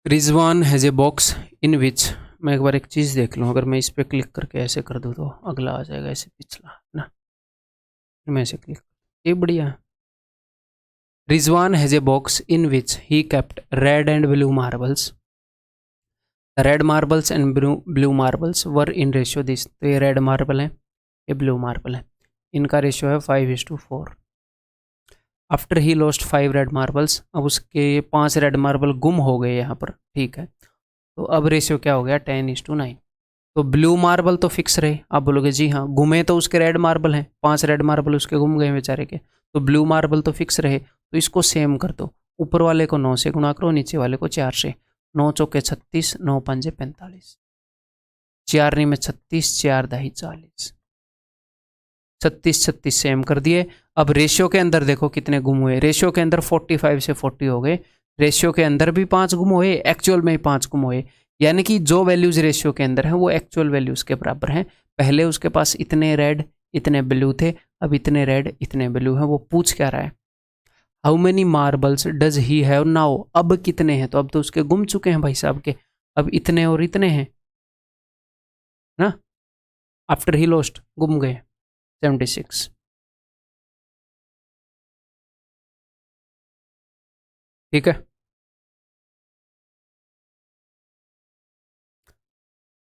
Rizwan has a box in which, मैं एक बार एक चीज़ देख लूँ, अगर मैं इस पर क्लिक करके ऐसे कर दूँ तो अगला आ जाएगा, ऐसे पिछला ना, मैं ऐसे क्लिक, ये बढ़िया है। Rizwan has a box in which he kept red and blue marbles, red marbles and blue marbles were in ratio this, तो ये रेड मार्बल है, ये ब्लू मार्बल है, इनका रेशियो है 5:4। After he lost 5 red marbles, अब उसके 5 रेड मार्बल गुम हो गए यहाँ पर, ठीक है। तो अब रेशियो क्या हो गया, 10:9। तो ब्लू मार्बल तो फिक्स रहे, आप बोलोगे जी हाँ, घूमे तो उसके रेड मार्बल हैं, 5 रेड मार्बल उसके घूम गए बेचारे के, तो ब्लू मार्बल तो फिक्स रहे, तो इसको सेम कर दो, ऊपर वाले को 9 से गुणा करो, नीचे वाले को 4 से, 9 चौके 36, 9 पंजे 45, 4 में 36, 4 दही 40, 36 36 सेम कर दिए। अब रेशियो के अंदर देखो कितने गुम हुए, रेशियो के अंदर 45 से 40 हो गए, रेशियो के अंदर भी 5 गुम हुए, एक्चुअल में 5 गुम हुए, यानी कि जो वैल्यूज रेशियो के अंदर हैं वो एक्चुअल वैल्यूज के बराबर हैं। पहले उसके पास इतने रेड इतने ब्लू थे, अब इतने रेड इतने ब्लू हैं। वो पूछ क्या रहा है, how many marbles does he have now, अब कितने हैं, तो अब तो उसके गुम चुके हैं भाई साहब के, अब इतने और इतने हैं ना, आफ्टर ही लॉस्ट गुम गए 76। ठीक है,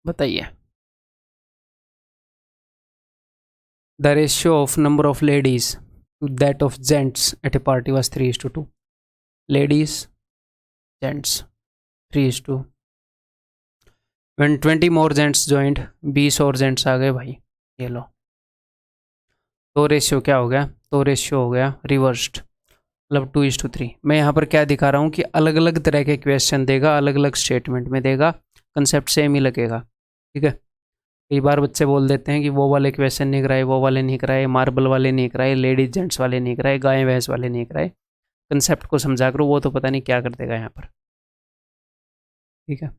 बताइए। The ratio of number of ladies to that of gents at a party was 3:2। Ladies gents 3:2। When 20 more gents joined, 20 और जेंट्स आ गए भाई, ये लो। तो रेशियो क्या हो गया, तो रेशियो हो गया रिवर्स्ड, मतलब 2:3। मैं यहाँ पर क्या दिखा रहा हूँ कि अलग अलग तरह के क्वेश्चन देगा, अलग अलग स्टेटमेंट में देगा, कंसेप्ट सेम ही लगेगा। ठीक है, कई बार बच्चे बोल देते हैं कि वो वाले क्वेश्चन नहीं कराए, वो वाले नहीं कराए, मार्बल वाले नहीं कराए, लेडीज जेंट्स वाले नहीं कराए, गाय भैंस वाले नहीं कराए। कंसेप्ट को समझा करो, वो तो पता नहीं क्या कर देगा यहाँ पर। ठीक है,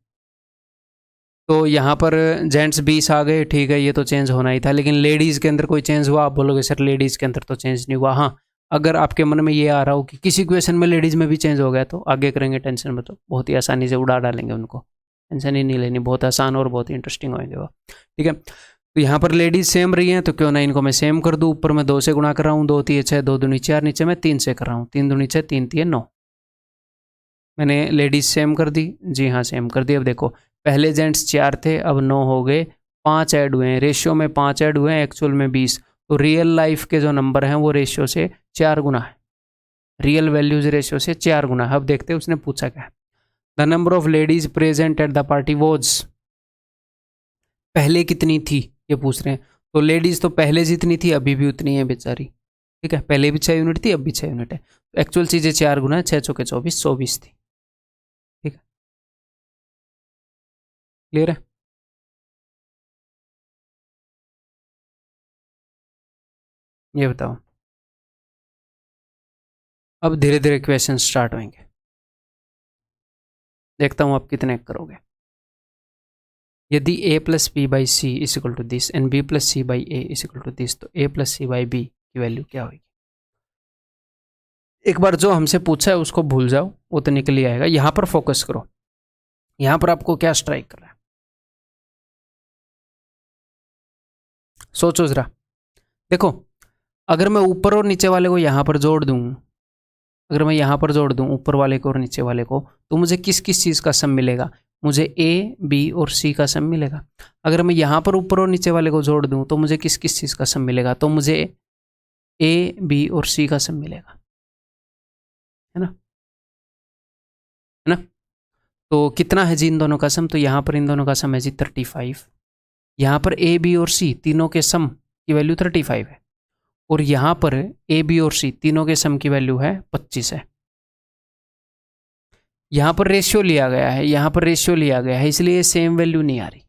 तो यहाँ पर जेंट्स 20 आ गए, ठीक है, ये तो चेंज होना ही था, लेकिन लेडीज़ के अंदर कोई चेंज हुआ? आप बोलोगे सर लेडीज़ के अंदर तो चेंज नहीं हुआ। हाँ, अगर आपके मन में ये आ रहा हो कि किसी क्वेश्चन में लेडीज़ में भी चेंज हो गया तो आगे करेंगे, टेंशन में तो बहुत ही आसानी से उड़ा डालेंगे उनको, टेंशन ही नहीं लेनी, बहुत आसान और बहुत ही इंटरेस्टिंग होंगे वो। ठीक है, तो यहाँ पर लेडीज़ सेम रही हैं, तो क्यों ना इनको मैं सेम कर दूँ। ऊपर मैं 2 से गुणा कर रहा हूँ, 2 3 6, 2 दूनी 4, नीचे मैं 3 से कर रहा हूँ, 3 दूनी 6, 3 3 9। मैंने लेडीज़ सेम कर दी, जी हाँ सेम कर दी। अब देखो, पहले जेंट्स 4 थे, अब 9 हो गए, 5 ऐड हुए हैं, रेशियो में 5 ऐड हुए हैं, एक्चुअल में 20। तो रियल लाइफ के जो नंबर हैं वो रेशियो से 4 गुना है, रियल वैल्यूज रेशियो से 4 गुना है। अब देखते हैं उसने पूछा क्या है। The number of ladies present at the party was, पहले कितनी थी ये पूछ रहे हैं। तो लेडीज तो पहले जितनी थी अभी भी उतनी है बेचारी। ठीक है, पहले भी 6 यूनिट थी, अब भी 6 यूनिट है, तो एक्चुअल चीज़ें 4 गुना है, 6 चौके 24, 24 थी। ठीक है, क्लियर है। ये बताओ, अब धीरे धीरे क्वेश्चन स्टार्ट होंगे, देखता हूं आप कितने करोगे। यदि a plus B by C is equal to this and b plus C by A is equal to this, तो a plus C by B की वैल्यू क्या होगी? एक बार जो हमसे पूछा है उसको भूल जाओ, वो तो निकल ही आएगा। यहां पर फोकस करो, यहां पर आपको क्या स्ट्राइक कर रहा है, सोचो जरा। देखो, अगर मैं ऊपर और नीचे वाले को यहां पर जोड़ दूं, अगर मैं यहां पर जोड़ दूं ऊपर वाले को और नीचे वाले को, तो मुझे किस किस चीज़ का सम मिलेगा? मुझे ए बी और सी का सम मिलेगा। अगर मैं यहां पर ऊपर और नीचे वाले को जोड़ दूं तो मुझे किस किस चीज़ का सम मिलेगा? तो मुझे ए बी और सी का सम मिलेगा, है ना, है ना। तो कितना है जी इन दोनों का सम? तो यहाँ पर इन दोनों का सम है जी 35। यहाँ पर ए बी और सी तीनों के सम की वैल्यू 35 है, और यहाँ पर ए बी और सी तीनों के सम की वैल्यू है 25 है। यहाँ पर रेशियो लिया गया है, यहाँ पर रेशियो लिया गया है, इसलिए सेम वैल्यू नहीं आ रही।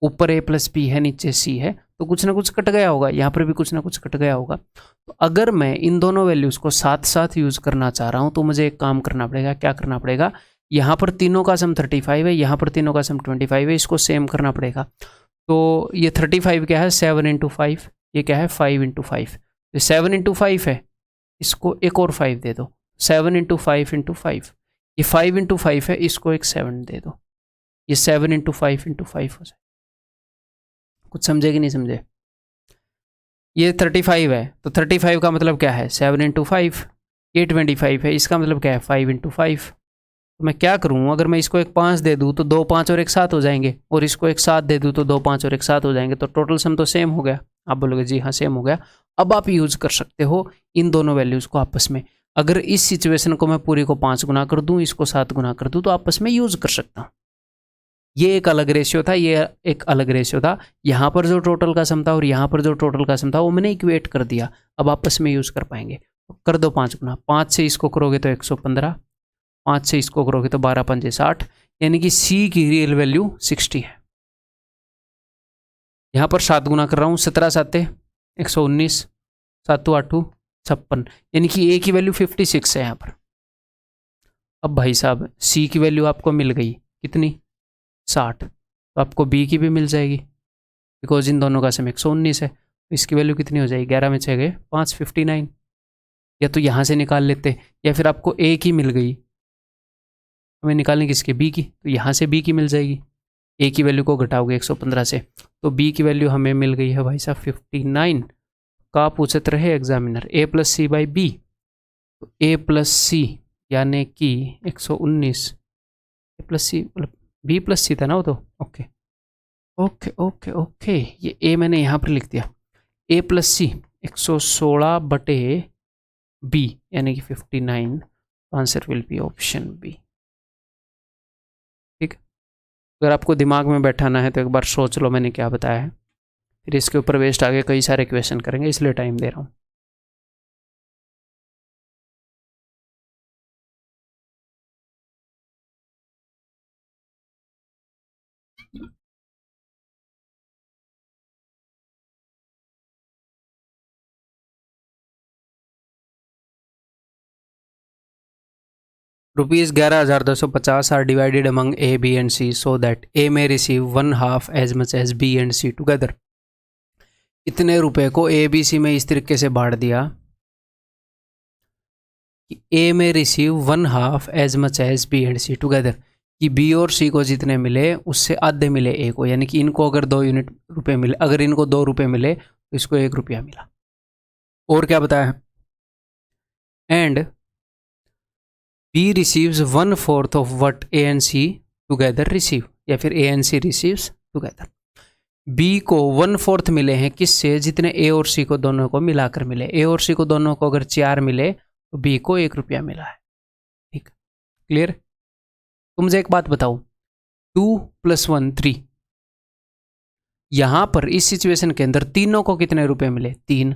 ऊपर ए प्लस बी है, नीचे सी है, तो कुछ ना कुछ कट गया होगा, यहाँ पर भी कुछ ना कुछ कट गया होगा। तो अगर मैं इन दोनों वैल्यूज़ को साथ साथ यूज़ करना चाह रहा हूँ तो मुझे एक काम करना पड़ेगा। क्या करना पड़ेगा? यहाँ पर तीनों का सम 35 है, यहाँ पर तीनों का सम 25 है, इसको सेम करना पड़ेगा। तो ये 35 क्या है? 7 इंटू 5। ये क्या है? 5 इंटू 5। ये 7 इंटू 5 है, इसको एक और 5 दे दो, 7 इंटू 5 इंटू 5। ये 5 इंटू 5 है, इसको एक 7 दे दो, ये 7 इंटू 5 इंटू 5 हो जाए। कुछ समझे कि नहीं समझे? ये 35 है, तो 35 का मतलब क्या है? 7 इंटू 5। ये 25 है, इसका मतलब क्या है? 5 इंटू 5। तो मैं क्या करूँ, अगर मैं इसको एक 5 दे दूँ तो 2 5 और एक 7 हो जाएंगे, और इसको एक 7 दे दूँ तो 2 5 और एक 7 हो जाएंगे, तो टोटल सम तो सेम हो गया। आप बोलोगे जी हाँ सेम हो गया। अब आप यूज़ कर सकते हो इन दोनों वैल्यूज़ को आपस में। अगर इस सिचुएशन को मैं पूरी को 5 गुना कर दूँ, इसको 7 गुना कर दूँ, तो आपस में यूज़ कर सकता हूँ। ये एक अलग रेशियो था, ये एक अलग रेशियो था। यहाँ पर जो टोटल का सम था और यहाँ पर जो टोटल का सम था वो मैंने इक्वेट कर दिया, अब आपस में यूज़ कर पाएंगे। तो कर दो 5 गुना, 5 से इसको करोगे तो 115, 5 से इसको करोगे तो 12 पंजे 60, यानी कि सी की रियल वैल्यू 60 है। यहाँ पर 7 गुना कर रहा हूँ, 17 7 119, 7 8 56, यानी कि ए की वैल्यू 56 है यहाँ पर। अब भाई साहब सी की वैल्यू आपको मिल गई कितनी, 60, तो आपको बी की भी मिल जाएगी, बिकॉज इन दोनों का सम 119 है। तो इसकी वैल्यू कितनी हो जाएगी, 11 में 6 गए 5, 59। या तो यहाँ से निकाल लेते, या फिर आपको ए की मिल गई, हमें निकालने किसके, बी की, तो यहाँ से बी की मिल जाएगी। ए की वैल्यू को घटाओगे 115 से, तो बी की वैल्यू हमें मिल गई है भाई साहब 59। का पूछते रहे examiner A plus C by B, तो ए प्लस सी यानी कि 119, ए प्लस सी मतलब बी प्लस सी था ना वो तो, ओके ओके ओके ओके, ये ए मैंने यहाँ पर लिख दिया, ए प्लस सी 116 बटे बी यानी कि 59, answer will be option B. ठीक, अगर आपको दिमाग में बैठाना है तो एक बार सोच लो मैंने क्या बताया है, फिर इसके ऊपर वेस्ट आगे कई सारे क्वेश्चन करेंगे, इसलिए टाइम दे रहा हूँ। ₹11,250 are divided among A, B and C so that A may receive 1/2 as much as B and C together। इतने रुपए को A, B, C में इस तरीके से बांट दिया कि A में receive 1/2 as much as B and C together, कि B और C को जितने मिले उससे आधे मिले A को, यानी कि इनको अगर 2 यूनिट रुपए मिले, अगर इनको 2 रुपए मिले तो इसको 1 रुपया मिला। और क्या बताया, and B receives 1/4 of what A and C together receive, या फिर A and C receives together। B को 1/4 मिले हैं किससे, जितने A और C को दोनों को मिलाकर मिले। A और C को दोनों को अगर 4 मिले तो B को 1 रुपया मिला है। ठीक, क्लियर। तो मुझे एक बात बताओ, 2 + 1 3, यहां पर इस सिचुएशन के अंदर तीनों को कितने रुपए मिले, 3,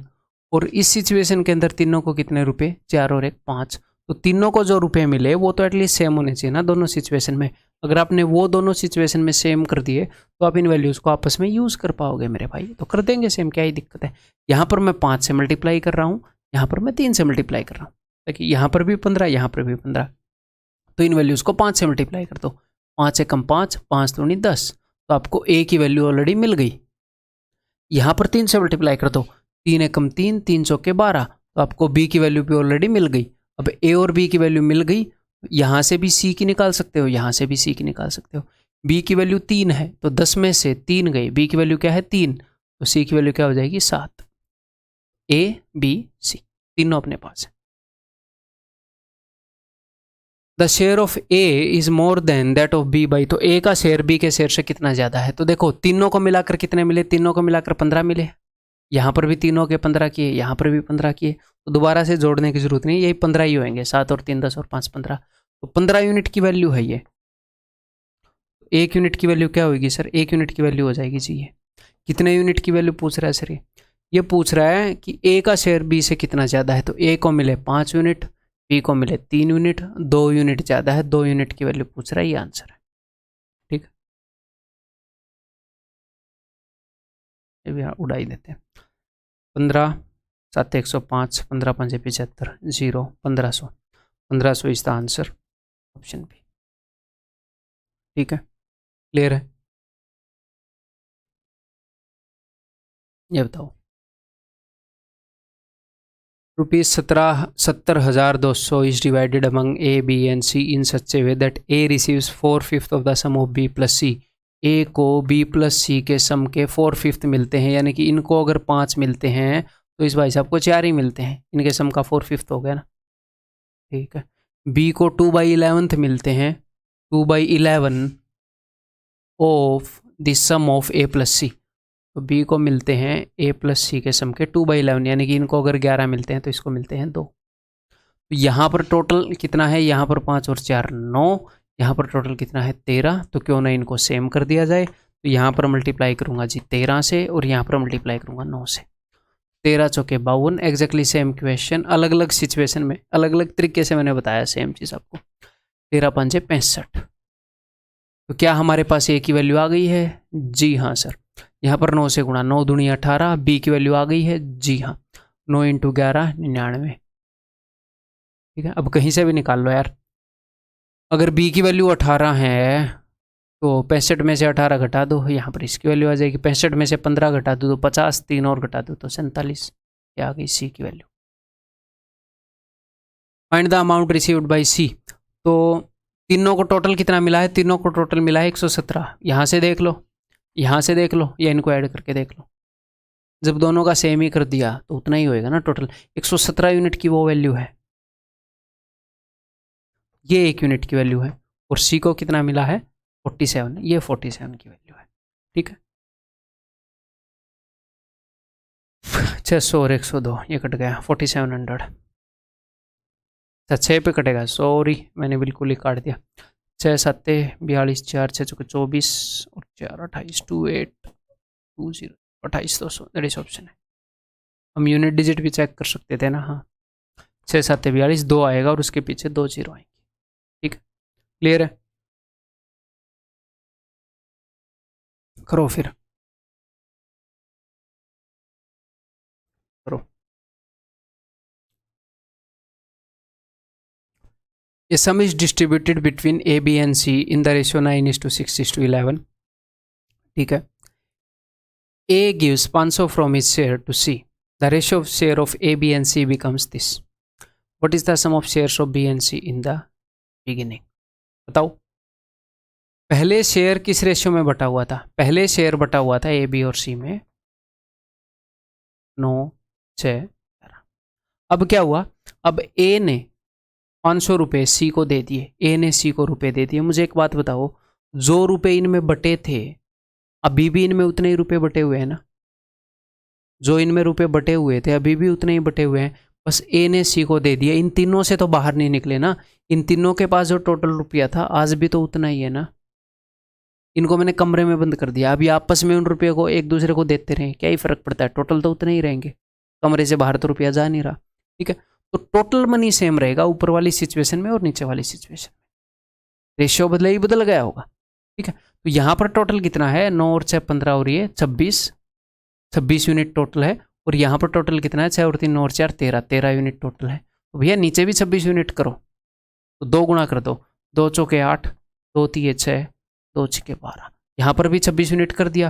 और इस सिचुएशन के अंदर तीनों को कितने रुपए, 4 और 1 5, तो तीनों को जो रुपए मिले वो तो एटलीस्ट सेम होने चाहिए ना दोनों सिचुएशन में। अगर आपने वो दोनों सिचुएशन में सेम कर दिए तो आप इन वैल्यूज़ को आपस में यूज़ कर पाओगे मेरे भाई, तो कर देंगे सेम, क्या ही दिक्कत है। यहाँ पर मैं 5 से मल्टीप्लाई कर रहा हूँ, यहाँ पर मैं 3 से मल्टीप्लाई कर रहा हूँ, ताकि यहाँ पर भी 15, यहाँ पर भी 15, तो इन वैल्यूज़ को 5 से मल्टीप्लाई कर दो, 5 से कम 5, 5 दूनी 10, तो आपको ए की वैल्यू ऑलरेडी मिल गई। यहाँ पर 3 से मल्टीप्लाई कर दो, 3 एकम 3, 3 चौके 12, तो आपको बी की वैल्यू भी ऑलरेडी मिल गई। अब ए और बी की वैल्यू मिल गई, यहाँ से भी सी की निकाल सकते हो, यहाँ से भी सी की निकाल सकते हो। बी की वैल्यू 3 है तो 10 में से 3 गई, बी की वैल्यू क्या है 3, तो सी की वैल्यू क्या हो जाएगी 7। ए बी सी तीनों अपने पास है। The share of A is more than that of B by, तो ए का शेयर बी के शेयर से कितना ज़्यादा है, तो देखो तीनों को मिलाकर कितने मिले, तीनों को मिलाकर 15 मिले, यहाँ पर भी तीनों के 15 किए, यहाँ पर भी 15 किए, तो दोबारा से जोड़ने की जरूरत नहीं, यही 15 ही होंगे, 7 और 3 10 और 5 15, तो 15 यूनिट की वैल्यू है ये। एक यूनिट की वैल्यू क्या होगी सर, 1 यूनिट की वैल्यू हो जाएगी जी। ये कितने यूनिट की वैल्यू पूछ रहा है सर, ये पूछ रहा है कि ए का शेयर बी से कितना ज़्यादा है, तो ए को मिले 5 यूनिट, बी को मिले 3 यूनिट, 2 यूनिट ज़्यादा है, 2 यूनिट की वैल्यू पूछ रहा है, ये आंसर है। ठीक, ये भी उड़ाई देते हैं। 15 7 105, 15 5 75, 0 1500, 1500 is the answer, option B. ठीक है, क्लियर है। ये बताओ, ₹70,200 is divided among A, B and C in such a way that A receives 4/5 of the sum of B plus C। A को B plus C के सम के 4/5 मिलते हैं, यानी कि इनको अगर 5 मिलते हैं तो इस भाई साहब को 4 ही मिलते हैं, इनके सम का 4/5 हो गया ना। ठीक है, B को 2/11 मिलते हैं, 2/11 of the sum of A plus C, तो बी को मिलते हैं ए प्लस सी के सम के 2/11, यानी कि इनको अगर 11 मिलते हैं तो इसको मिलते हैं 2। तो यहाँ पर टोटल कितना है, यहाँ पर 5 और 4 9, यहाँ पर टोटल कितना है 13, तो क्यों ना इनको सेम कर दिया जाए। तो यहाँ पर मल्टीप्लाई करूँगा जी 13 से, और यहाँ पर मल्टीप्लाई करूँगा 9 से, 13 चौके 52, एग्जैक्टली सेम क्वेश्चन, अलग अलग सिचुएशन में अलग अलग तरीके से मैंने बताया सेम चीज़ आपको। 13 5 65, तो क्या हमारे पास ए की वैल्यू आ गई है? जी हाँ सर। यहाँ पर 9 से गुणा, 9 दूनी 18, बी की वैल्यू आ गई है? जी हाँ। 9 × 11 99। ठीक है, अब कहीं से भी निकाल लो यार। अगर बी की वैल्यू 18 है तो 65 में से 18 घटा दो, यहाँ पर इसकी वैल्यू आ जाएगी। 65 में से 15 घटा दो तो 50, 3 और घटा दो तो 47। ये आ गई सी की value. Find the amount received by C. तो तीनों को टोटल कितना मिला है? तीनों को टोटल मिला है 117। यहाँ से देख लो, यहाँ से देख लो, या इनको ऐड करके देख लो। जब दोनों का सेम ही कर दिया तो उतना ही होएगा ना टोटल। 117 यूनिट की वो वैल्यू है, ये 1 यूनिट की वैल्यू है। और सी को कितना मिला है? 47। ये 47 की वैल्यू है। ठीक है, 600 और 102 ये कट गया, 4700। अच्छा 6 पे कटेगा, सॉरी मैंने बिल्कुल ही काट दिया। 6 7 42, 4 6 24 और 4 28, 2820 28200 दैट इज ऑप्शन है। हम यूनिट डिजिट भी चेक कर सकते थे ना। हाँ 6 7 42, 2 आएगा और उसके पीछे 2 जीरो आएंगे। ठीक है, क्लियर है? करो फिर, करो। A sum is distributed between A, B and C in the ratio 9:6:11. ठीक है, A gives 500 from his share to C. The ratio of share of A, B and C becomes this. What is the sum of shares of B and C in the beginning? बताओ। पहले share किस ratio में बटा हुआ था? पहले share बटा हुआ था ए बी और सी में 9 6 11। अब क्या हुआ? अब ए ने 500 रुपये सी को दे दिए, ए ने सी को रुपए दे दिए। मुझे एक बात बताओ, जो रुपए इनमें बटे थे अभी भी इनमें उतने ही रुपए बटे हुए हैं ना? जो इनमें रुपए बटे हुए थे अभी भी उतने ही बटे हुए हैं, बस ए ने सी को दे दिया। इन तीनों से तो बाहर नहीं निकले ना। इन तीनों के पास जो टोटल रुपया था आज भी तो उतना ही है ना। इनको मैंने कमरे में बंद कर दिया, अभी आपस में उन रुपये को एक दूसरे को देते रहे, क्या ही फर्क पड़ता है? टोटल तो उतने ही रहेंगे, कमरे से बाहर तो रुपया जा नहीं रहा। ठीक है, तो टोटल मनी सेम रहेगा ऊपर वाली सिचुएशन में और नीचे वाली सिचुएशन में। रेशियो बदले ही बदल गया होगा। ठीक है, तो यहाँ पर टोटल कितना है? 9 और 6 15 और ये 26 यूनिट टोटल है। और यहाँ पर टोटल कितना है? 6 और 3 9 और 4 13 यूनिट टोटल है। तो भैया नीचे भी 26 यूनिट करो, तो 2 गुणा कर दो, 2 चौके 8, 2 तिये 6, 2 छके 12। यहाँ पर भी 26 यूनिट कर दिया।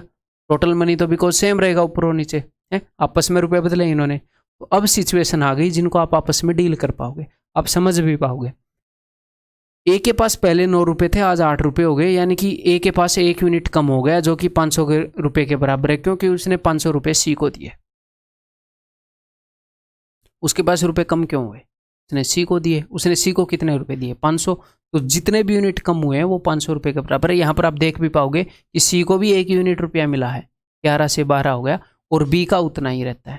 टोटल मनी तो बिकॉज सेम रहेगा ऊपर और नीचे है, आपस में रुपए बदले इन्होंने। तो अब सिचुएशन आ गई जिनको आप आपस में डील कर पाओगे, आप समझ भी पाओगे। ए के पास पहले 9 रुपए थे, आज 8 रुपए हो गए, यानी कि ए के पास 1 यूनिट कम हो गया जो कि 500 रुपए के बराबर है, क्योंकि उसने 500 रुपए सी को दिए। उसके पास रुपए कम क्यों हुए? उसने सी को दिए। उसने सी को कितने रुपए दिए? 500। तो जितने भी यूनिट कम हुए हैं वो 500 रुपए के बराबर है। यहाँ पर आप देख भी पाओगे कि सी को भी 1 यूनिट रुपया मिला है, 11 से 12 हो गया, और बी का उतना ही रहता है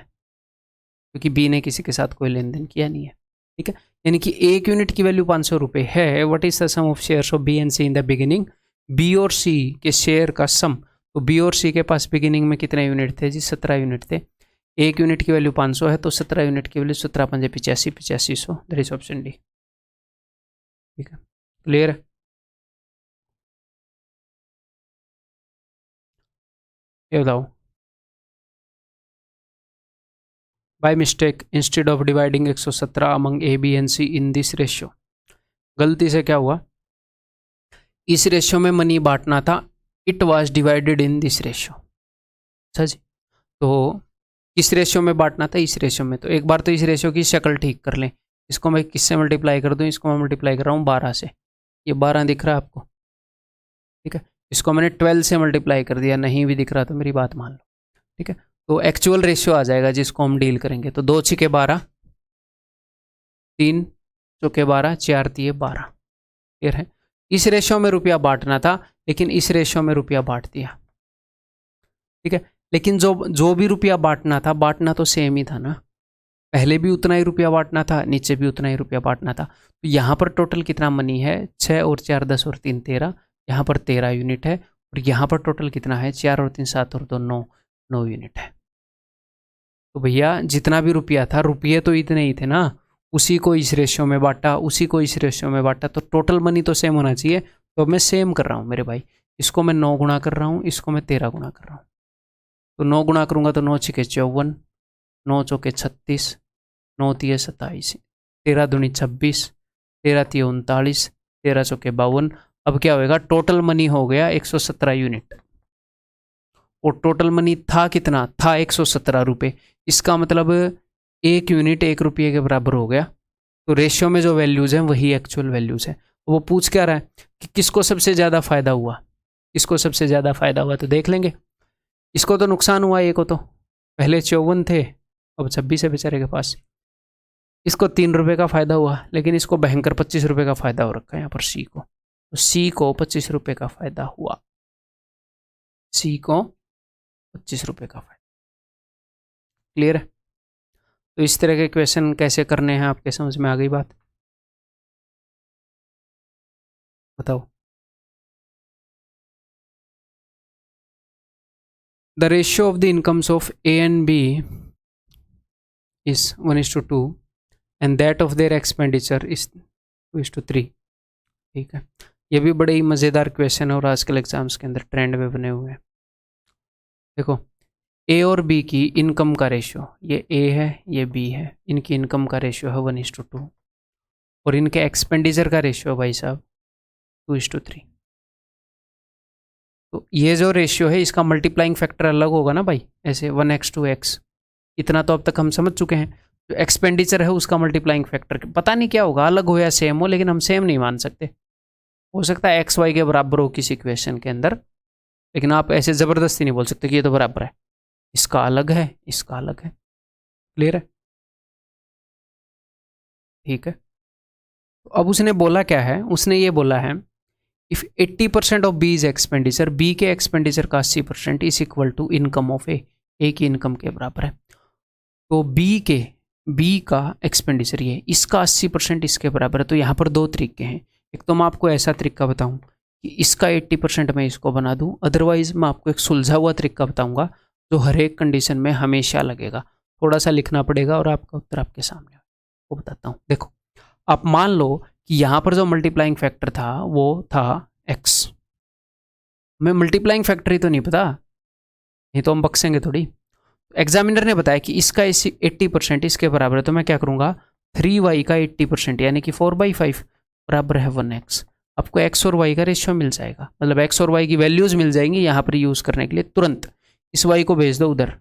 क्योंकि बी ने किसी के साथ कोई लेन देन किया नहीं है। ठीक है, यानी कि 1 यूनिट की वैल्यू 500 रुपए है। What is the sum of shares of B and C in the beginning? B और सी के शेयर का सम। तो बी और सी के पास बिगिनिंग में कितने यूनिट थे जी? 17 यूनिट थे। 1 यूनिट की वैल्यू 500 है, तो 17 यूनिट की वैल्यू 17 पंजे 85, 8500। That is option D. ठीक है, क्लियर है? ये बताओ। By mistake instead of dividing 117 among A B and C in this ratio, गलती से क्या हुआ? इस रेशियो में मनी बांटना था, it was divided in this ratio. अच्छा जी, तो किस रेशियो में बांटना था? इस रेशियो में। तो एक बार तो इस रेशियो की शक्ल ठीक कर लें। इसको मैं किससे मल्टीप्लाई कर दूं? इसको मैं मल्टीप्लाई कर रहा हूँ 12 से। ये 12 दिख रहा है आपको? ठीक है, इसको मैंने 12 से मल्टीप्लाई कर दिया, नहीं भी दिख रहा तो मेरी बात मान लो। ठीक है, तो एक्चुअल रेशियो आ जाएगा जिसको हम डील करेंगे। तो 2 छिके 12, 3 चौके 12, 4 तिये 12। क्लियर है? इस रेशियो में रुपया बांटना था, लेकिन इस रेशियो में रुपया बांट दिया। ठीक है, लेकिन जो भी रुपया बांटना था, बांटना तो सेम ही था ना। पहले भी उतना ही रुपया बांटना था, नीचे भी उतना ही रुपया बांटना था। तो यहाँ पर टोटल कितना मनी है? 6 और 4 10 और 3 13। यहाँ पर 13 यूनिट है। और यहाँ पर टोटल कितना है? 4 और 3 7 और 2 9 यूनिट है। तो भैया जितना भी रुपया था, रुपये तो इतने ही थे ना, उसी को इस रेशियो में बांटा, उसी को इस रेशियो में बांटा, तो टोटल मनी तो सेम होना चाहिए। तो अब मैं सेम कर रहा हूँ मेरे भाई, इसको मैं 9 गुणा कर रहा हूँ, इसको मैं 13 गुणा कर रहा हूँ। तो 9 गुणा करूँगा तो 9 छिके 54, 9 चौके 36, 9 तिये 27, 13 दूनी 26, 13 तिये 39, 13 चौके 52। अब क्या होएगा, टोटल मनी हो गया 117 यूनिट। और टोटल मनी था कितना, था 117 रुपये। इसका मतलब 1 यूनिट 1 रुपये के बराबर हो गया। तो रेशियो में जो वैल्यूज़ हैं वही एक्चुअल वैल्यूज़ हैं। वो पूछ क्या रहा है कि किसको सबसे ज़्यादा फ़ायदा हुआ, किसको सबसे ज़्यादा फ़ायदा हुआ। तो देख लेंगे, इसको तो नुकसान हुआ, ये को तो पहले 54 थे, अब 26 है बेचारे के पास। इसको 3 रुपये का फ़ायदा हुआ, लेकिन इसको भयंकर 25 रुपये का फ़ायदा हो रखा है यहाँ पर सी को। तो सी को 25 रुपये का फ़ायदा हुआ, सी को 25 रुपये का फ़ायदा। क्लियर है। तो इस तरह के क्वेश्चन कैसे करने हैं आपके समझ में आ गई बात, बताओ। The ratio of the incomes of A and B is 1:2 and that of their expenditure is 2:3। ठीक है, ये भी बड़े ही मज़ेदार क्वेश्चन है और आजकल एग्जाम्स के अंदर ट्रेंड में बने हुए हैं। देखो, ए और बी की इनकम का रेशियो, ये ए है ये बी है, इनकी इनकम का रेशियो है 1:2 और इनके एक्सपेंडिचर का रेशियो भाई साहब 2:3। तो ये जो रेशियो है इसका मल्टीप्लाइंग फैक्टर अलग होगा ना भाई, ऐसे 1x2x। इतना तो अब तक हम समझ चुके हैं। जो एक्सपेंडिचर है उसका मल्टीप्लाइंग फैक्टर पता नहीं क्या होगा, अलग हो या सेम हो, लेकिन हम सेम नहीं मान सकते। हो सकता है एक्स वाई के बराबर हो किसी क्वेश्चन के अंदर, लेकिन आप ऐसे ज़बरदस्ती नहीं बोल सकते कि ये तो बराबर है, इसका अलग है इसका अलग है। क्लियर है, ठीक है। तो अब उसने बोला क्या है, उसने ये बोला है if 80% of B is expenditure, B के एक्सपेंडिचर का 80% is equal to income of A की इनकम के बराबर है। तो बी का एक्सपेंडिचर ये, इसका 80% इसके बराबर है। तो यहाँ पर दो तरीके हैं, एक तो मैं आपको ऐसा तरीका बताऊँ कि इसका 80% मैं इसको बना दूँ, अदरवाइज मैं आपको एक सुलझा हुआ तरीका बताऊँगा जो हर एक कंडीशन में हमेशा लगेगा। थोड़ा सा लिखना पड़ेगा और आपका उत्तर आपके सामने वो बताता हूँ। देखो, आप मान लो कि यहाँ पर जो मल्टीप्लाइंग फैक्टर था वो था x। हमें मल्टीप्लाइंग फैक्टर ही तो नहीं पता, नहीं तो हम बक्सेंगे थोड़ी। एग्जामिनर ने बताया कि इसका 80% इसके बराबर है, तो मैं क्या करूँगा 3y का 80% यानी कि 4/5 बराबर है 1x। आपको x और y का रेशियो मिल जाएगा, मतलब x और y की वैल्यूज़ मिल जाएंगी यहाँ पर यूज़ करने के लिए। तुरंत इस y को भेज दो उधर,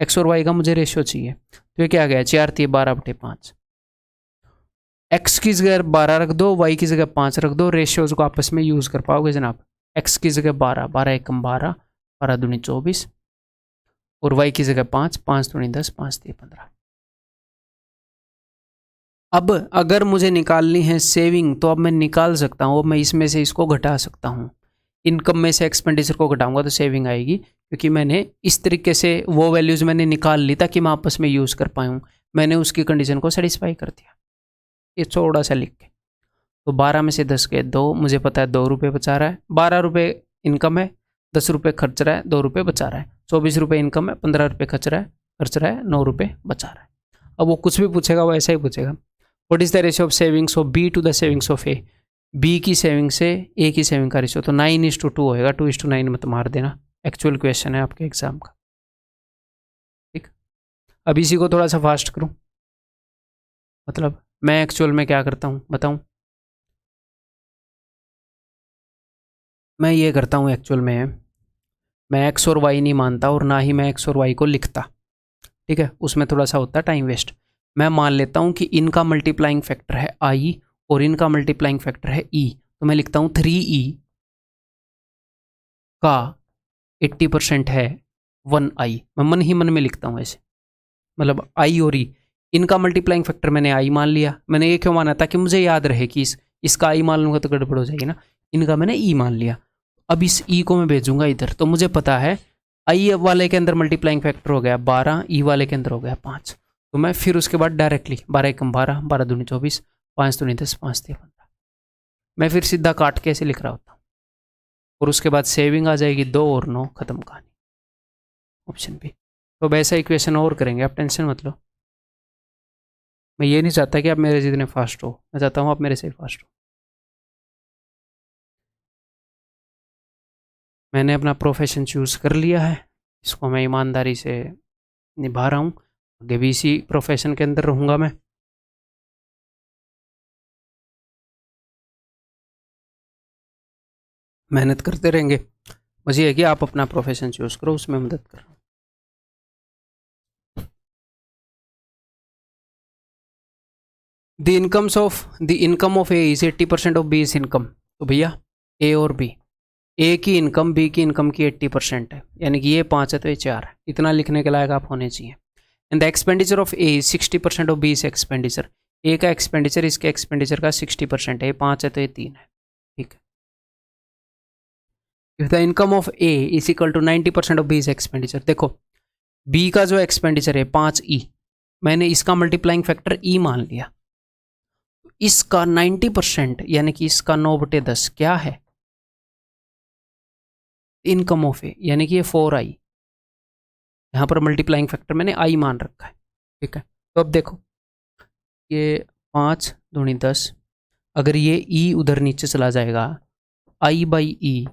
x और y का मुझे रेशियो चाहिए। तो ये क्या आ गया 4×3=12/5। x की जगह 12 रख दो, y की जगह 5 रख दो, रेशियोज को आपस में यूज़ कर पाओगे जनाब। x की जगह 12, 12 एकम 12, 12 दूनी 24 और y की जगह 5, 5 दूनी 10, 5 3 15। अब अगर मुझे निकालनी है सेविंग तो अब मैं निकाल सकता हूँ, अब मैं इसमें से इसको घटा सकता हूँ। इनकम में से एक्सपेंडिचर को घटाऊंगा तो सेविंग आएगी, क्योंकि मैंने इस तरीके से वो वैल्यूज़ मैंने निकाल ली ताकि मैं आपस में यूज़ कर पाऊँ, मैंने उसकी कंडीशन को सेटिस्फाई कर दिया। ये थोड़ा सा लिख के, तो 12 में से 10 के 2, मुझे पता है 2 रुपये बचा रहा है। 12 रुपये इनकम है, 10 रुपये खर्च रहा है, 2 रुपये बचा रहा है। 24 रुपये इनकम है, 15 रुपये खर्च रहा है, 9 रुपये बचा रहा है। अब वो कुछ भी पूछेगा वो ऐसा ही पूछेगा, what is the ratio of savings of B to the savings of A. B की सेविंग से ए की सेविंग का रेशियो तो 9:2 होएगा, 2:9 मत मार देना, एक्चुअल क्वेश्चन है आपके एग्जाम का। ठीक, अब इसी को थोड़ा सा फास्ट करूँ, मतलब मैं एक्चुअल में क्या करता हूँ बताऊँ। मैं ये करता हूँ एक्चुअल में, मैं एक्स और वाई नहीं मानता और ना ही मैं एक्स और वाई को लिखता। ठीक है, उसमें थोड़ा सा होता है टाइम वेस्ट। मैं मान लेता हूँ कि इनका मल्टीप्लाइंग फैक्टर है आई और इनका मल्टीप्लाइंग फैक्टर है ई, तो मैं लिखता हूँ 3e का 80% है 1i। मैं मन ही मन में लिखता हूँ ऐसे, मतलब आई और ई, इनका मल्टीप्लाइंग फैक्टर मैंने आई मान लिया। मैंने ये क्यों माना, ताकि मुझे याद रहे कि इसका आई मान लूँगा तो गड़बड़ हो जाएगी ना। इनका मैंने ई मान लिया, अब इस ई को मैं भेजूंगा इधर, तो मुझे पता है आई वाले के अंदर मल्टीप्लाइंग फैक्टर हो गया 12, ई वाले के अंदर हो गया 5। तो मैं फिर उसके बाद डायरेक्टली 12 एकम 12, 12 दूनी 24, 5 दूनी 10, 5 3 15, मैं फिर सीधा काट के ऐसे लिख रहा होता हूँ। और उसके बाद सेविंग आ जाएगी 2 और 9, खत्म कहानी, ऑप्शन बी। तो वैसा इक्वेशन और करेंगे, आप टेंशन मत लो। मैं ये नहीं चाहता कि आप मेरे जितने फास्ट हो, मैं चाहता हूँ आप मेरे से फास्ट हो। मैंने अपना प्रोफेशन चूज़ कर लिया है, इसको मैं ईमानदारी से निभा रहा हूँ, आगे भी इसी प्रोफेशन के अंदर रहूँगा मैं। मेहनत करते रहेंगे, बस ये है कि आप अपना प्रोफेशन चूज़ करो, उसमें मदद कर रहा हूँ। The income of A is 80% of B is income. तो भैया ए और बी, ए की इनकम बी की इनकम की 80% है, यानी कि ये 5 है तो ये 4 है। इतना लिखने के लायक आप होने चाहिए। And the expenditure of A is 60% of B is expenditure. A का एक्सपेंडिचर इसके एक्सपेंडिचर का 60% है, ये 5 है तो ये 3 है। ठीक है। If the income of A is equal to 90% of B is expenditure. देखो बी का जो एक्सपेंडिचर है 5 मैंने इसका मल्टीप्लाइंग फैक्टर ई मान लिया। इसका 90% यानी कि इसका 9/10 क्या है? इनकम ऑफ ए, यानी कि ये 4i। यहाँ पर मल्टीप्लाइंग फैक्टर मैंने आई मान रखा है। ठीक है, तो अब देखो ये 5 दूनी 10, अगर ये ई उधर नीचे चला जाएगा, i/e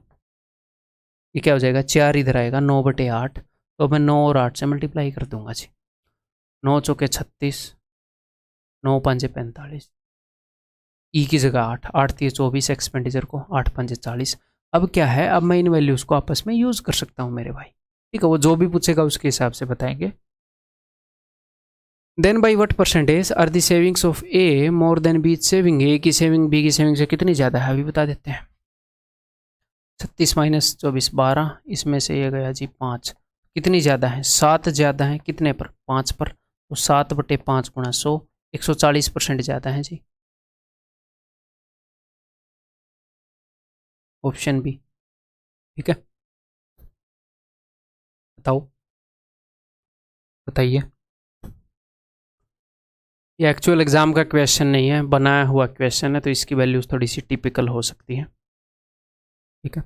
ये क्या हो जाएगा? 4 इधर आएगा, 9/8। तो मैं 9 और 8 से मल्टीप्लाई कर दूंगा जी। 9 चौके 36, 9 पंजे 45, ई की जगह 8, 8 3 24 एक्सपेंडिचर को, 8 पंजे 40। अब क्या है, अब मैं इन वैल्यूज़ को आपस में यूज़ कर सकता हूँ मेरे भाई। ठीक है, वो जो भी पूछेगा उसके हिसाब से बताएंगे। Then by what percentage are the savings of A more than B saving. A की सेविंग बी की सेविंग से कितनी ज़्यादा है अभी बता देते हैं। 36 माइनस 24 12, इसमें से ये गया जी 5। कितनी ज़्यादा है? 7 ज़्यादा है। कितने पर? 5 पर। तो 7/5 गुणा 100, 140% ज़्यादा है जी। Option B. ठीक है, बताओ, बताइए। ये एक्चुअल एग्जाम का क्वेश्चन नहीं है, बनाया हुआ क्वेश्चन है, तो इसकी वैल्यूज थोड़ी सी टिपिकल हो सकती है। ठीक है,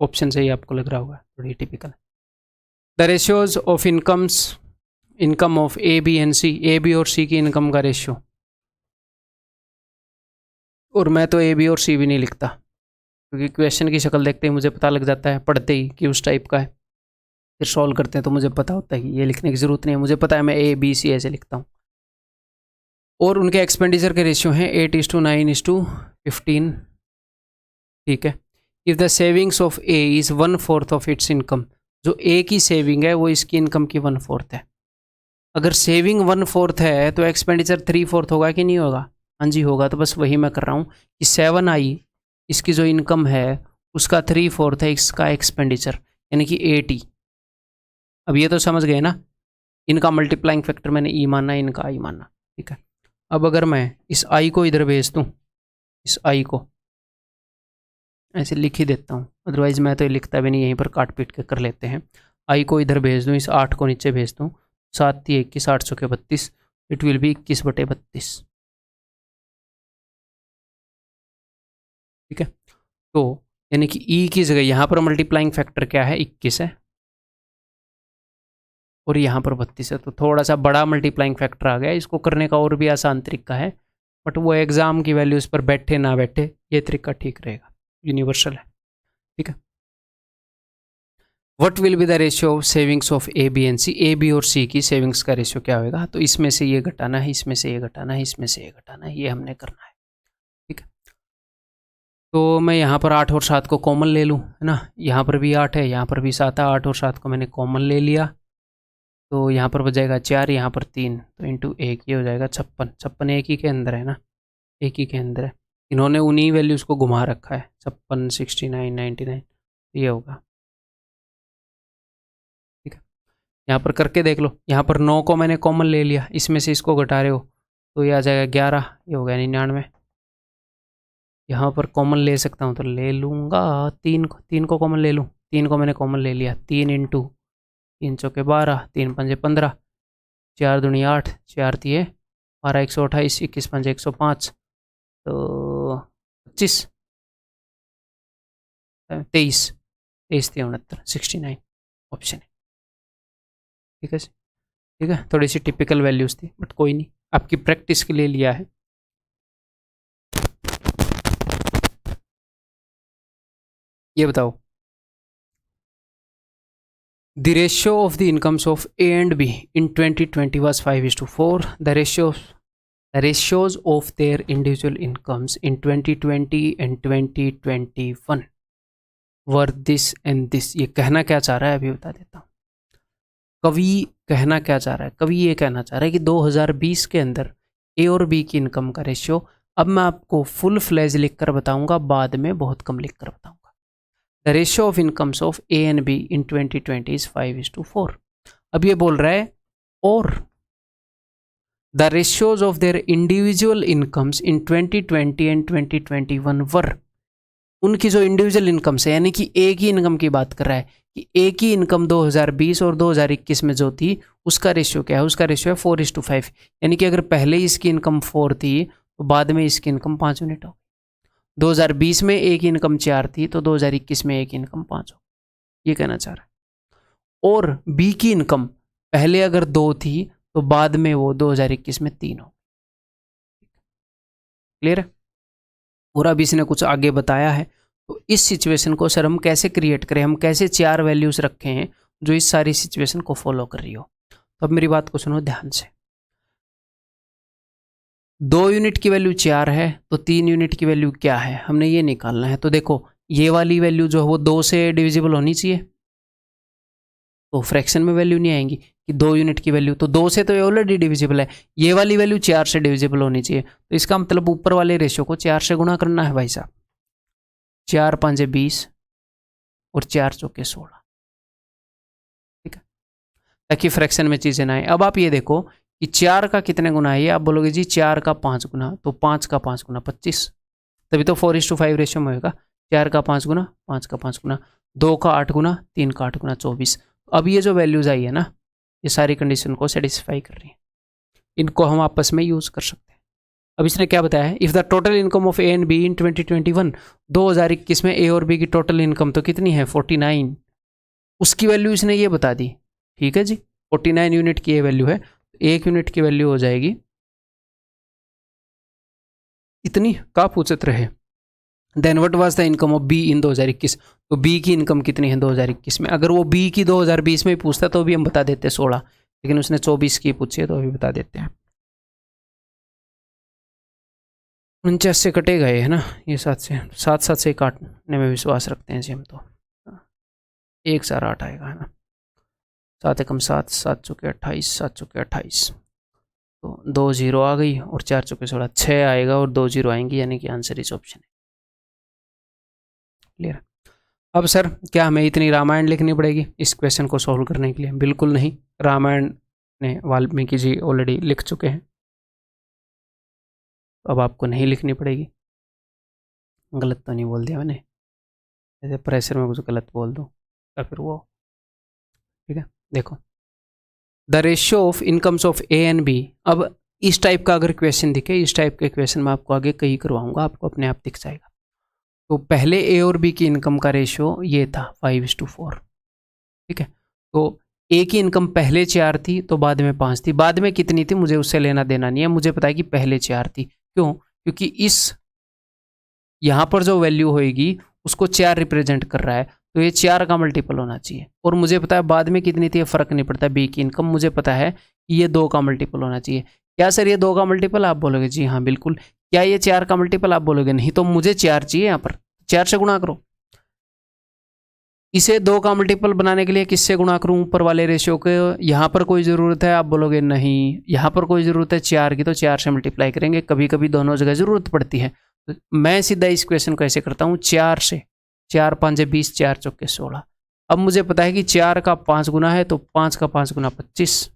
ऑप्शन से ही आपको लग रहा होगा थोड़ी typical. The ratios of income of A B and C. A B और सी की इनकम का रेशियो, और मैं तो ए बी और सी भी नहीं लिखता, क्योंकि क्वेश्चन की शक्ल देखते ही मुझे पता लग जाता है पढ़ते ही कि उस टाइप का है। फिर सॉल्व करते हैं तो मुझे पता होता है कि ये लिखने की ज़रूरत नहीं है, मुझे पता है मैं ए बी सी ऐसे लिखता हूँ। और उनके एक्सपेंडिचर के रेशियो हैं 8:9:15। ठीक है। If the savings of A is 1/4 of its income. जो ए की सेविंग है वो इसकी इनकम की 1/4 है। अगर सेविंग 1/4 है तो एक्सपेंडिचर 3/4 होगा कि नहीं होगा? हाँ जी होगा। तो बस वही मैं कर रहा हूँ कि 7i इसकी जो इनकम है उसका 3/4 है इसका एक्सपेंडिचर, यानी कि 8e। अब ये तो समझ गए ना, इनका मल्टीप्लाइंग फैक्टर मैंने ई माना, इनका आई माना। ठीक है, अब अगर मैं इस आई को इधर भेज दूँ, इस आई को ऐसे लिख ही देता हूँ, अदरवाइज़ मैं तो ये लिखता भी नहीं, यहीं पर काट पीट के कर लेते हैं। आई को इधर भेज दूँ, इस 8 को नीचे भेज दूँ, 7 3 21, 8 चौके 32, इट विल बी 21/32। ठीक है, तो यानी कि ई की जगह यहाँ पर मल्टीप्लाइंग फैक्टर क्या है? 21 है, और यहाँ पर 32 है। तो थोड़ा सा बड़ा मल्टीप्लाइंग फैक्टर आ गया। इसको करने का और भी आसान तरीका है, बट वो एग्जाम की वैल्यूज़ पर बैठे ना बैठे, ये तरीका ठीक रहेगा, यूनिवर्सल है। ठीक है, what will be the ratio of savings of A B and C. A B और सी की सेविंग्स का रेशियो क्या होगा? तो इसमें से ये घटाना है, इसमें से ये घटाना है, इसमें से ये घटाना है, ये हमने करना है। ठीक है, तो मैं यहाँ पर 8 और 7 को कॉमन ले लूँ, है ना। यहाँ पर भी 8 है, यहाँ पर भी 7 है, 8 और 7 को मैंने कॉमन ले लिया, तो यहाँ पर बचेगा 4, यहाँ पर 3, तो इंटू 1 ये हो जाएगा 56। 56 एक ही के अंदर है ना, एक ही के अंदर है। इन्होंने उन्हीं वैल्यूज़ को घुमा रखा है, 56 69 99, ये होगा। ठीक है, यहाँ पर करके देख लो। यहाँ पर 9 को मैंने कॉमन ले लिया, इसमें से इसको घटा रहे हो तो ये आ जाएगा 11, ये हो गया 99। यहाँ पर कॉमन ले सकता हूँ तो ले लूँगा, 3 को कॉमन ले लूँ, 3 को मैंने कॉमन ले लिया, 3 इंटू 3 चौके 12, 3 पंजे 15, 4 दूनी 8, 4 तिये 12, 128, 21 पंजे 105, तो 25, 23, 23 3 69, 69 ऑप्शन है। ठीक है, ठीक है, थोड़ी सी टिपिकल वैल्यूज़ थी, बट कोई नहीं, आपकी प्रैक्टिस के लिए लिया है। ये बताओ, The ratio of the incomes of A and B in 2020 was 5:4. The ratios of their individual incomes in 2020 and 2021 were this and this. ये कहना क्या चाह रहा है अभी बता देता हूँ। कवि कहना क्या चाह रहा है, कवि ये कहना चाह रहा है कि 2020 के अंदर ए और बी की इनकम का रेशियो, अब मैं आपको फुल फ्लैज लिखकर बताऊंगा, बाद में बहुत कम लिखकर बताऊंगा। The ratio of incomes of A and be in 2020 is 5:4। अब ये बोल रहा है और the ratios of their individual incomes in 2020 and 2021 वर, उनकी जो इंडिविजुअल इनकम्स है, यानी कि ए की इनकम की बात कर रहा है कि ए की इनकम 2020 और 2021 में जो थी उसका रेशियो क्या है, उसका रेशियो है 4:5। यानी कि अगर पहले इसकी इनकम 4 थी तो बाद में इसकी इनकम 5 यूनिट हो। 2020 में ए की इनकम 4 थी तो 2021 में ए की इनकम 5 हो, ये कहना चाह रहा है। और बी की इनकम पहले अगर 2 थी तो बाद में वो 2021 में 3 हो। क्लियर है? और अब इसने कुछ आगे बताया है, तो इस सिचुएशन को सर हम कैसे क्रिएट करें, हम कैसे 4 वैल्यूज रखे हैं जो इस सारी सिचुएशन को फॉलो कर रही हो। तो अब मेरी बात को सुनो ध्यान से। 2 यूनिट की वैल्यू 4 है तो 3 यूनिट की वैल्यू क्या है, हमने ये निकालना है। तो देखो ये वाली वैल्यू जो है वो 2 से डिविजिबल होनी चाहिए, तो फ्रैक्शन में वैल्यू नहीं आएंगी कि 2 यूनिट की वैल्यू, तो 2 से तो ये ऑलरेडी डिविजिबल है। ये वाली वैल्यू 4 से डिविजिबल होनी चाहिए, तो इसका मतलब ऊपर वाले रेशियो को 4 से गुणा करना है भाई साहब। 4 5 20 और 4 चौके 16, ठीक है, ताकि फ्रैक्शन में चीजें ना आए। अब आप ये देखो कि 4 का कितने गुना है, ये आप बोलोगे जी 4 का 5 गुना, तो 5 का 5 गुना 25, तभी तो 4:5 रेशियो में होगा। 4 का 5 गुना, 5 का 5 गुना, 2 का 8 गुना, 3 का 8 गुना 24। अब ये जो वैल्यूज आई है ना, ये सारी कंडीशन को सेटिस्फाई कर रही है, इनको हम आपस में यूज कर सकते हैं। अब इसने क्या बताया है, if the total income of A and B in 2021, 2021 में ए और बी की टोटल इनकम तो कितनी है 49, उसकी वैल्यू इसने ये बता दी। ठीक है जी, 49 यूनिट की ये वैल्यू है, 1 यूनिट की वैल्यू हो जाएगी इतनी, का पूछत रहे। Then what was the income of B in 2021, तो बी की इनकम कितनी है 2021 में। अगर वो बी की 2020 में पूछता तो भी हम बता देते 16, लेकिन उसने 24 की पूछी है तो अभी बता देते हैं। 49 से कटेगा ये, है ना, ये 7 से, 7 से काटने में विश्वास रखते हैं जी हम तो। 1 4 8 आएगा, है ना, 7 एकम 7, 7 चौके 28, 7 चौके 28, तो 2 0 आ गई और 4 चौके 16, 6 आएगा और 2 0 आएंगी, यानी कि आंसर इस ऑप्शन है। क्लियर? अब सर क्या हमें इतनी रामायण लिखनी पड़ेगी इस क्वेश्चन को सॉल्व करने के लिए? बिल्कुल नहीं, रामायण ने वाल्मीकि जी ऑलरेडी लिख चुके हैं, अब आपको नहीं लिखनी पड़ेगी। गलत तो नहीं बोल दिया मैंने, ऐसे प्रेशर में कुछ गलत बोल दूँ या फिर वो, ठीक है। देखो the ratio of incomes of A and B, अब इस टाइप का अगर क्वेश्चन दिखे, इस टाइप के क्वेश्चन मैं आपको आगे कई करवाऊंगा, आपको अपने आप दिख जाएगा। तो पहले ए और बी की इनकम का रेशियो ये था 5:4, ठीक है। तो ए की इनकम पहले 4 थी तो बाद में 5 थी, बाद में कितनी थी मुझे उससे लेना देना नहीं है, मुझे पता है कि पहले 4 थी। क्यों? क्योंकि इस यहाँ पर जो वैल्यू होएगी उसको 4 रिप्रेजेंट कर रहा है, तो ये 4 का मल्टीपल होना चाहिए। और मुझे पता है बाद में कितनी थी, फर्क नहीं पड़ता। बी की इनकम मुझे पता है कि ये 2 का मल्टीपल होना चाहिए। क्या सर ये 2 का मल्टीपल? आप बोलोगे जी हाँ बिल्कुल। क्या ये 4 का मल्टीपल? आप बोलोगे नहीं। तो मुझे 4 चाहिए, यहाँ पर 4 से गुणा करो। इसे 2 का मल्टीपल बनाने के लिए किससे गुणा करूं? ऊपर वाले रेशियो के। यहाँ पर कोई ज़रूरत है? आप बोलोगे नहीं। यहाँ पर कोई ज़रूरत है 4 की, तो 4 से मल्टीप्लाई करेंगे। कभी कभी दोनों जगह ज़रूरत पड़ती है, तो मैं सीधा इस क्वेश्चन को ऐसे करता हूँ 4 से। 4 5 20, 4 चौके 16। अब मुझे पता है कि 4 का 5 गुना है तो 5 का 5 गुना 25,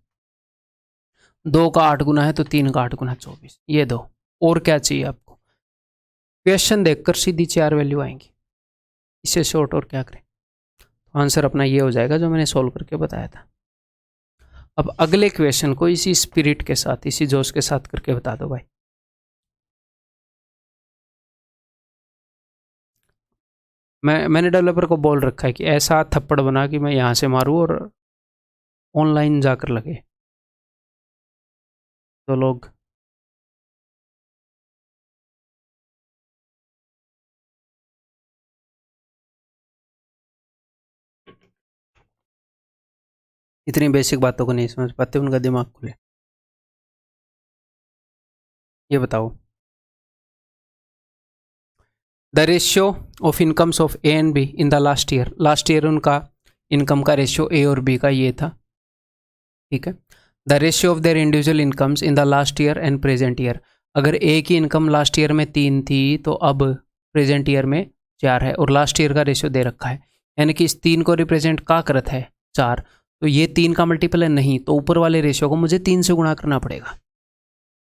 2 का 8 गुना है तो 3 का 8 गुना 24। ये दो, और क्या चाहिए आपको? क्वेश्चन देखकर सीधी 4 वैल्यू आएंगी, इससे शॉर्ट और क्या करें। आंसर अपना ये हो जाएगा जो मैंने सॉल्व करके बताया था। अब अगले क्वेश्चन को इसी स्पिरिट के साथ, इसी जोश के साथ करके बता दो भाई। मैंने डेवलपर को बोल रखा है कि ऐसा थप्पड़ बना कि मैं यहाँ से मारूं और ऑनलाइन जाकर लगे तो लोग इतनी बेसिक बातों को नहीं समझ पाते, उनका दिमाग खुले। ये बताओ, the ratio of incomes of A and B in the last year उनका इनकम का रेशियो ए और बी का ये था, ठीक है। The ratio of their individual incomes in the last year and present year, अगर ए की इनकम लास्ट ईयर में 3 थी तो अब प्रेजेंट ईयर में 4 है, और लास्ट ईयर का रेशियो दे रखा है, यानी कि इस 3 को रिप्रेजेंट का करत है 4, तो ये 3 का मल्टीपल है नहीं, तो ऊपर वाले रेशियो को मुझे 3 से गुणा करना पड़ेगा,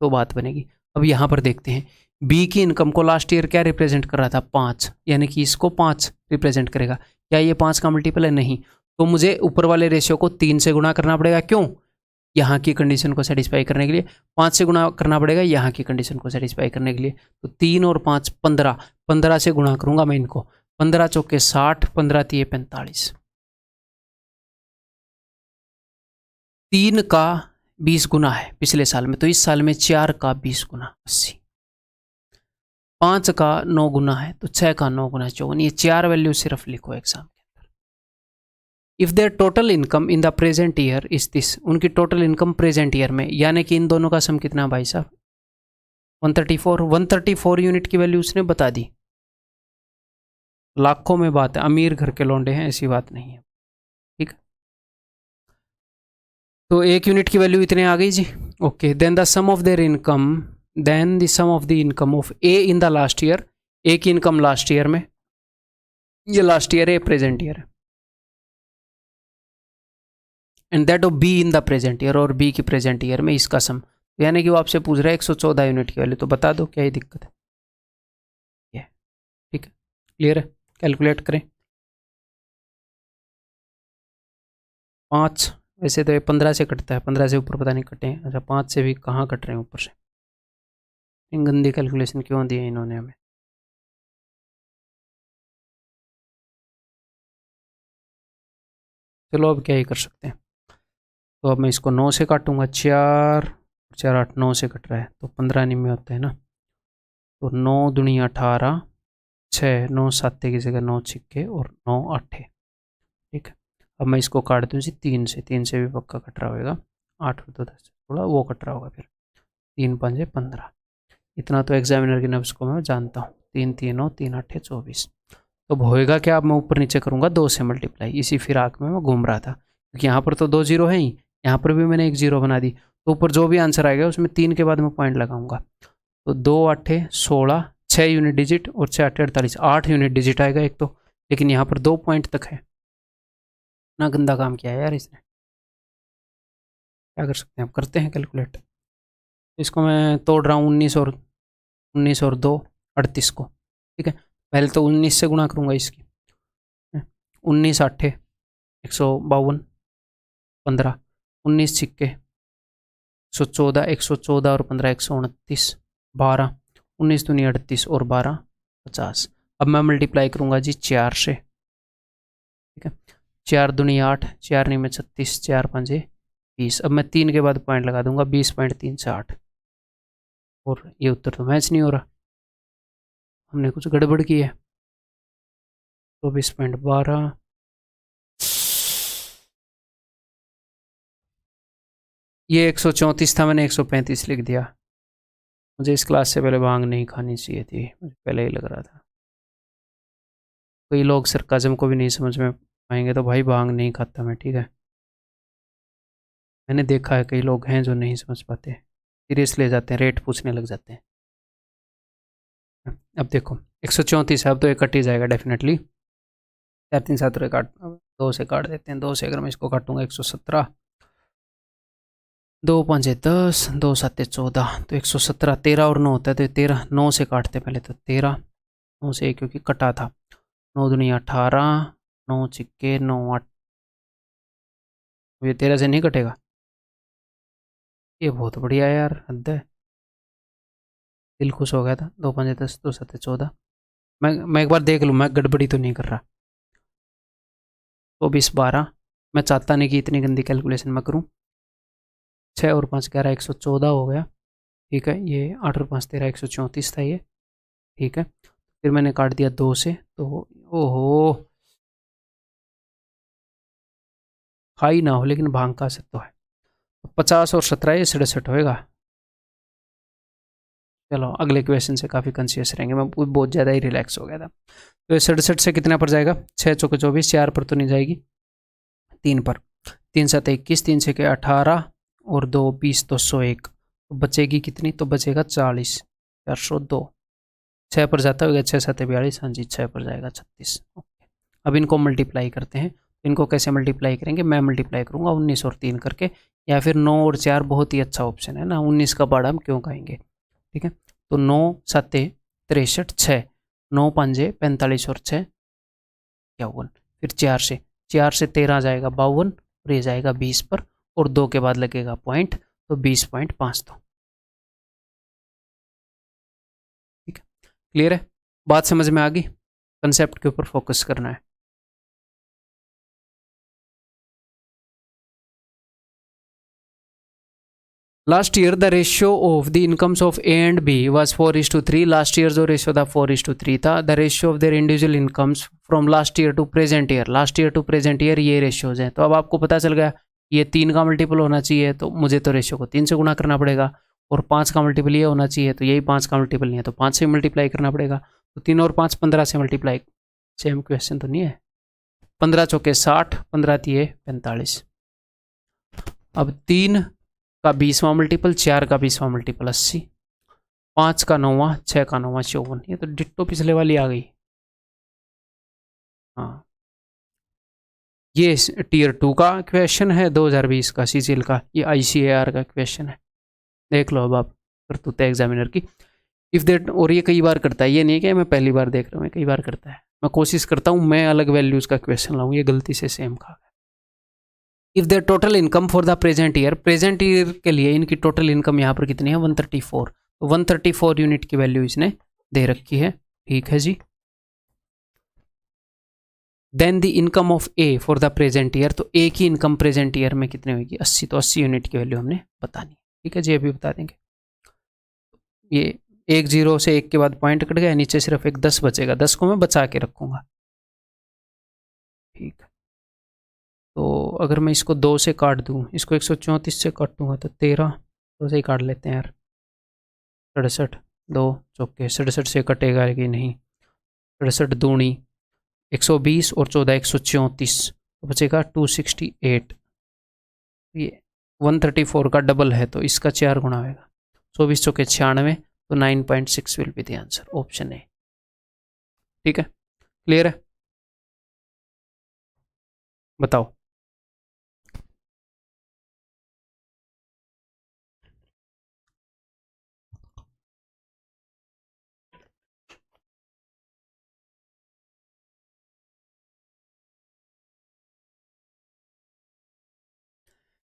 तो बात बनेगी। अब यहाँ पर देखते हैं, बी की इनकम को लास्ट ईयर क्या रिप्रेजेंट कर रहा था 5, यानी कि इसको 5 रिप्रेजेंट करेगा, क्या ये 5 का मल्टीपल है नहीं, तो मुझे ऊपर वाले रेशियो को 3 से गुणा करना पड़ेगा, क्यों, यहाँ की कंडीशन को सेटिस्फाई करने के लिए। 5 से गुणा करना पड़ेगा यहाँ की कंडीशन को सेटिस्फाई करने के लिए, तो 3 और 5 15, 15 से गुणा करूंगा मैं इनको, 15 चौके 60, 15 तिये 45, 3 का 20 गुना है पिछले साल में, तो इस साल में 4 का 20 गुना 80, 5 का 9 गुना है, तो 6 का 9 गुना 54, ये 4 वैल्यू सिर्फ लिखो एग्जाम के अंदर। If their total income in the present year is this, उनकी टोटल इनकम प्रेजेंट ईयर में, यानी कि इन दोनों का सम कितना भाई साहब 134 यूनिट की वैल्यू उसने बता दी, लाखों में बात है, अमीर घर के लौंडे हैं, ऐसी बात नहीं है, ठीक है। तो 1 यूनिट की वैल्यू इतने आ गई जी, okay. Then the sum of their income, then the sum of the income of A in the last year, A की इनकम लास्ट ईयर में, ये लास्ट ईयर है, प्रेजेंट ईयर है, and that of B in the present year, और B की present year में इसका सम, यानी कि वो आपसे पूछ रहा है 114 यूनिट की वैल्यू, तो बता दो क्या ही दिक्कत है, ये ठीक है, क्लियर है, कैलकुलेट करें। 5, वैसे तो ये 15 से कटता है, 15 से ऊपर पता नहीं कटे हैं, अच्छा 5 से भी कहाँ कट रहे हैं ऊपर से, इन गंदी कैलकुलेशन क्यों दी है इन्होंने हमें। चलो अब क्या ही कर सकते हैं, तो अब मैं इसको 9 से काटूंगा, 4 4 8 9 से कट रहा है, तो 15 नहीं में होता है ना, तो 9 दूनी 18, 6 9 7 की जगह 9 छिक्के और 9 8, ठीक है। अब मैं इसको काट दूँ जी 3 से भी पक्का कट रहा होगा, 8 और 2 10, थोड़ा वो कट रहा होगा, फिर 3 5 15, इतना तो एग्जामिनर के नफ्स को मैं जानता हूँ, 3 3 9 3 8 24, तो होएगा क्या, अब मैं ऊपर नीचे करूँगा 2 से मल्टीप्लाई, इसी फिराक में मैं घूम रहा था, क्योंकि यहाँ पर तो 2 जीरो है ही, यहाँ पर भी मैंने 1 जीरो बना दी, तो ऊपर जो भी आंसर आएगा उसमें 3 के बाद मैं पॉइंट लगाऊंगा, तो 2 8 16, 6 यूनिट डिजिट और 6 8 48, 8 यूनिट डिजिट आएगा एक तो, लेकिन यहाँ पर 2 पॉइंट तक है ना, गंदा काम किया है यार इसने, क्या कर सकते हैं, अब करते हैं कैलकुलेट। इसको मैं तोड़ रहा हूँ 19 और 2 38 को, ठीक है। पहले तो 19 से गुणा करूँगा इसकी, 19 8 152, 15 19 छिक्के 114 और 15 129, 12 19 दूनी 38 और 12 50, अब मैं मल्टीप्लाई करूँगा जी 4 से, ठीक है। 4 दूनी 8, 4 नहीं में 36, 4 5 20, अब मैं 3 के बाद पॉइंट लगा दूंगा, 20.3 से 8, और ये उत्तर तो मैच नहीं हो रहा, हमने कुछ गड़बड़ की है, 24.12, ये 134 था, मैंने 135 लिख दिया, मुझे इस क्लास से पहले भांग नहीं खानी चाहिए थी, मुझे पहले ही लग रहा था। कई लोग सरकाज़म को भी नहीं समझ में आएंगे, तो भाई भांग नहीं खाता मैं, ठीक है, मैंने देखा है कई लोग हैं जो नहीं समझ पाते, सीरियस ले जाते हैं, रेट पूछने लग जाते हैं। अब देखो 134 है, अब तो ये कट ही जाएगा डेफिनेटली, 4 3 7 काट, 2 से काट देते हैं, 2 से अगर मैं इसको काटूंगा 117, 2 5 10, 2 7 14, तो 117, 13 और 9 होता है, तो 13 9 से काटते पहले, तो 13 9 से, क्योंकि कटा था, 9 दूनी 18, 9 छिक्के 9 8, ये 13 से नहीं कटेगा, ये बहुत बढ़िया है यार, हद है, दिल खुश हो गया था, 2 5 10, 2 7 14, मैं एक बार देख लूँ, मैं गड़बड़ी तो नहीं कर रहा, 24 12, मैं चाहता नहीं कि इतनी गंदी कैलकुलेशन मैं करूँ, 6 और 5 11 114 हो गया, ठीक है, ये 8 और 5 13 134 था ये, ठीक है, फिर मैंने काट दिया 2 से, तो ओहो हाई ना हो लेकिन भांग का असर तो है। 50 और 17 ये 67 होएगा। चलो अगले क्वेश्चन से काफ़ी कॉन्शियस रहेंगे, मैं बहुत ज़्यादा ही रिलैक्स हो गया था। तो 67 से कितना पर जाएगा, 6 चौके 24, 4 पर तो नहीं जाएगी, 3 पर, 3 7 21, 3 6 18 और 2 20 तो 101, तो बचेगी कितनी, तो बचेगा 40, 402। 6 पर जाता होगा, 6 7 42, हाँ जी 6 पर जाएगा 36। ओके, अब इनको मल्टीप्लाई करते हैं। इनको कैसे मल्टीप्लाई करेंगे, मैं मल्टीप्लाई करूँगा 19 और 3 करके, या फिर 9 और 4, बहुत ही अच्छा ऑप्शन है ना, 19 का बाड़ा हम क्यों खाएंगे। ठीक है, तो 9 7 63, 6, 9 5 45 और 6 51, फिर 4 से 13 जाएगा 52, और ये जाएगा 20 पर, और 2 के बाद लगेगा पॉइंट, तो 20.5। तो ठीक है, क्लियर है, बात समझ में आ गई, कंसेप्ट के ऊपर फोकस करना है। Last year the ratio of the incomes of A and B was 4:3. Last year जो रेशियो था 4:3 था। The ratio of their individual incomes from last year to present year, last year to present year ये ratios हैं। तो अब आपको पता चल गया ये 3 का मल्टीपल होना चाहिए, तो मुझे तो रेशियो को 3 से गुणा करना पड़ेगा, और 5 का मल्टीपल ये होना चाहिए, तो यही 5 का मल्टीपल नहीं है तो 5 से मल्टीप्लाई करना पड़ेगा। तो 3 और 5 15 से मल्टीप्लाई, सेम क्वेश्चन तो नहीं है। 15 चौके 60, 15 तिये 45। अब 3 का 20वां मल्टीपल, 4 का 20वां मल्टीपल 80, 5 का 9वां, 6 का 9वां 54। ये तो डिट्टो पिछले वाली आ गई। हाँ, ये टीयर 2 का क्वेश्चन है 2020 का सीजीएल का, ये आईसीएआर का क्वेश्चन है। देख लो अब आप करतूत एग्जामिनर की। इफ देट, और ये कई बार करता है, ये नहीं है कि मैं पहली बार देख रहा हूँ, कई बार करता है। मैं कोशिश करता हूँ मैं अलग वैल्यूज का क्वेश्चन लाऊं, ये गलती से सेम खा गया। If their total income for the present year के लिए इनकी टोटल इनकम यहाँ पर कितनी है 134, तो 134 यूनिट की वैल्यू इसने दे रखी है। ठीक है जी, then the income of A for the present year, तो ए की इनकम प्रेजेंट ईयर में कितनी होगी 80, तो 80 यूनिट की वैल्यू हमने बतानी। ठीक है जी, अभी बता देंगे। ये 1 0 से 1 के बाद पॉइंट कट गया, नीचे सिर्फ एक 10 बचेगा, 10 को मैं बचा के रखूंगा। ठीक है, तो अगर मैं इसको 2 से काट दूँ, इसको 134 से काटूंगा तो 13, 2 से ही काट लेते हैं यार, 67, 2 चौके 67 से कटेगा कि नहीं, 67 दूनी 120 और 14 134, तो बचेगा 268। ये 134 का डबल है, तो इसका 4 गुना होगा, 24 चौके 96, तो 9.6 will be the answer, option A. ठीक है, क्लियर है, बताओ।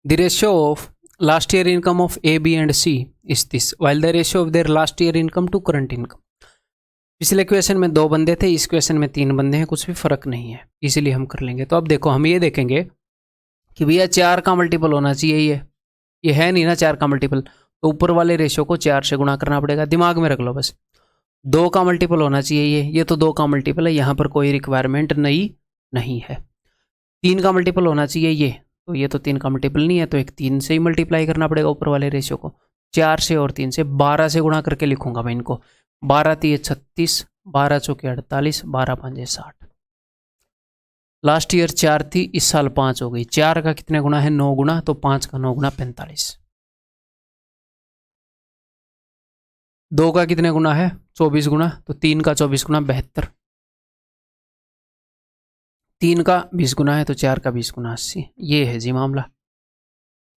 The ratio of last year income of A, B and C is this, while the ratio of their last year income to current income। पिछले question में 2 बंदे थे, इस question में 3 बंदे हैं, कुछ भी फर्क नहीं है, इसीलिए हम कर लेंगे। तो अब देखो हम ये देखेंगे कि भैया 4 का मल्टीपल होना चाहिए, ये है नहीं ना 4 का मल्टीपल, तो ऊपर वाले रेशियो को 4 से गुणा करना पड़ेगा, दिमाग में रख लो बस। 2 का मल्टीपल होना चाहिए, ये तो 2 का मल्टीपल है, यहाँ पर कोई रिक्वायरमेंट नहीं है। 3 का मल्टीपल होना चाहिए ये, तो ये तो 3 का मल्टीपल नहीं है, तो एक 3 से ही मल्टीप्लाई करना पड़ेगा ऊपर वाले रेशियो को, 4 से और 3 से, 12 से गुणा करके लिखूंगा मैं इनको, 12 तिये 36, 12 चौके 48, 12 पंजे 60। लास्ट ईयर 4 थी, इस साल 5 हो गई। 4 का कितने गुना है 9 गुना, तो 5 का 9 गुना 45। 2 का कितने गुना है 24 गुना, तो 3 का 24 गुना 72। 3 का 20 गुना है, तो 4 का 20 गुना 80। ये है जी मामला।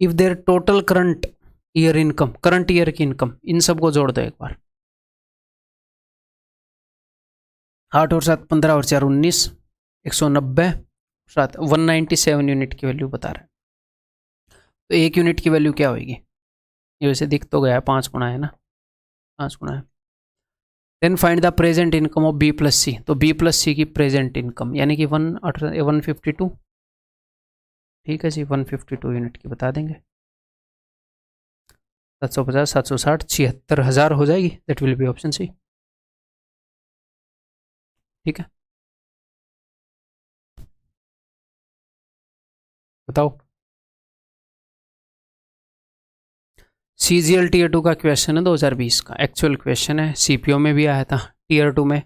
If their total current year income, current year की इनकम, इन सबको जोड़ दो एक बार, 8 और 7 15 और 4 19, 190, 7 197 यूनिट की वैल्यू बता रहा है। तो 1 यूनिट की वैल्यू क्या होगी, ये वैसे दिख तो गया है, 5 गुना है ना, 5 गुना है। Then find the present income of B plus C, तो बी प्लस सी की प्रेजेंट इनकम यानी कि 152। ठीक है जी, 152 यूनिट की बता देंगे, 750 760 76,000 हो जाएगी, that will be option C. ठीक है, बताओ। CGL टीयर 2 का क्वेश्चन है 2020 का, एक्चुअल क्वेश्चन है। CPO में भी आया था, टीयर 2 में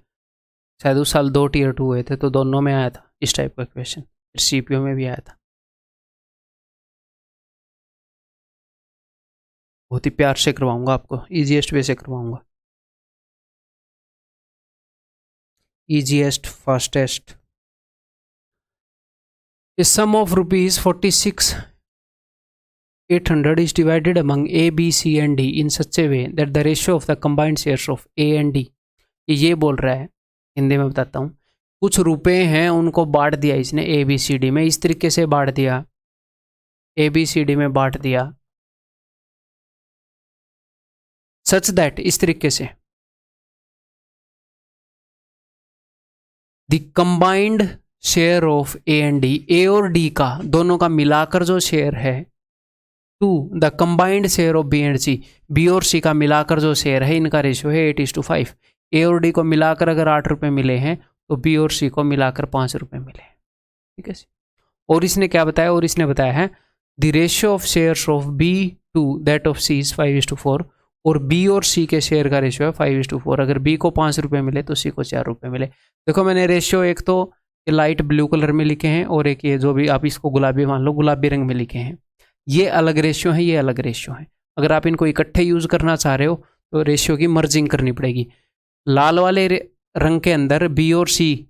शायद उस साल 2 टीयर 2 हुए थे, तो दोनों में आया था इस टाइप का क्वेश्चन। फिर CPO में भी आया था। बहुत ही प्यार से करवाऊंगा आपको, ईजीएस्ट वे से करवाऊंगा, easiest fastest. The sum of rupees 46,800 is divided among A, B, C and D in such a way that the ratio of the combined shares of A and D, ये बोल रहा है, हिंदी में बताता हूँ। कुछ रुपए हैं उनको बांट दिया इसने ABCD में, इस तरीके से बांट दिया, ABCD में बांट दिया, सच दैट, इस तरीके से the combined share of A and D, A और डी का दोनों का मिलाकर जो शेयर है, to the combined share of B and C, B और सी का मिलाकर जो शेयर है, इनका रेशियो है 8:5। ए और डी को मिलाकर अगर 8 रुपये मिले हैं तो बी और सी को मिलाकर 5 रुपये मिले हैं, ठीक है। और इसने क्या बताया, और इसने बताया है the ratio of shares of B to that of C is 5:4, और बी और सी के शेयर का रेशियो है 5:4। अगर बी को 5 रुपये मिले तो सी को 4 रुपये मिले। देखो मैंने रेशियो एक तो लाइट ब्लू कलर में लिखे हैं, और एक ये जो भी आप इसको गुलाबी मान लो, गुलाबी रंग में लिखे हैं। ये अलग रेशियो है, ये अलग रेशियो है। अगर आप इनको इकट्ठे यूज करना चाह रहे हो तो रेशियो की मर्जिंग करनी पड़ेगी। लाल वाले रंग के अंदर बी और सी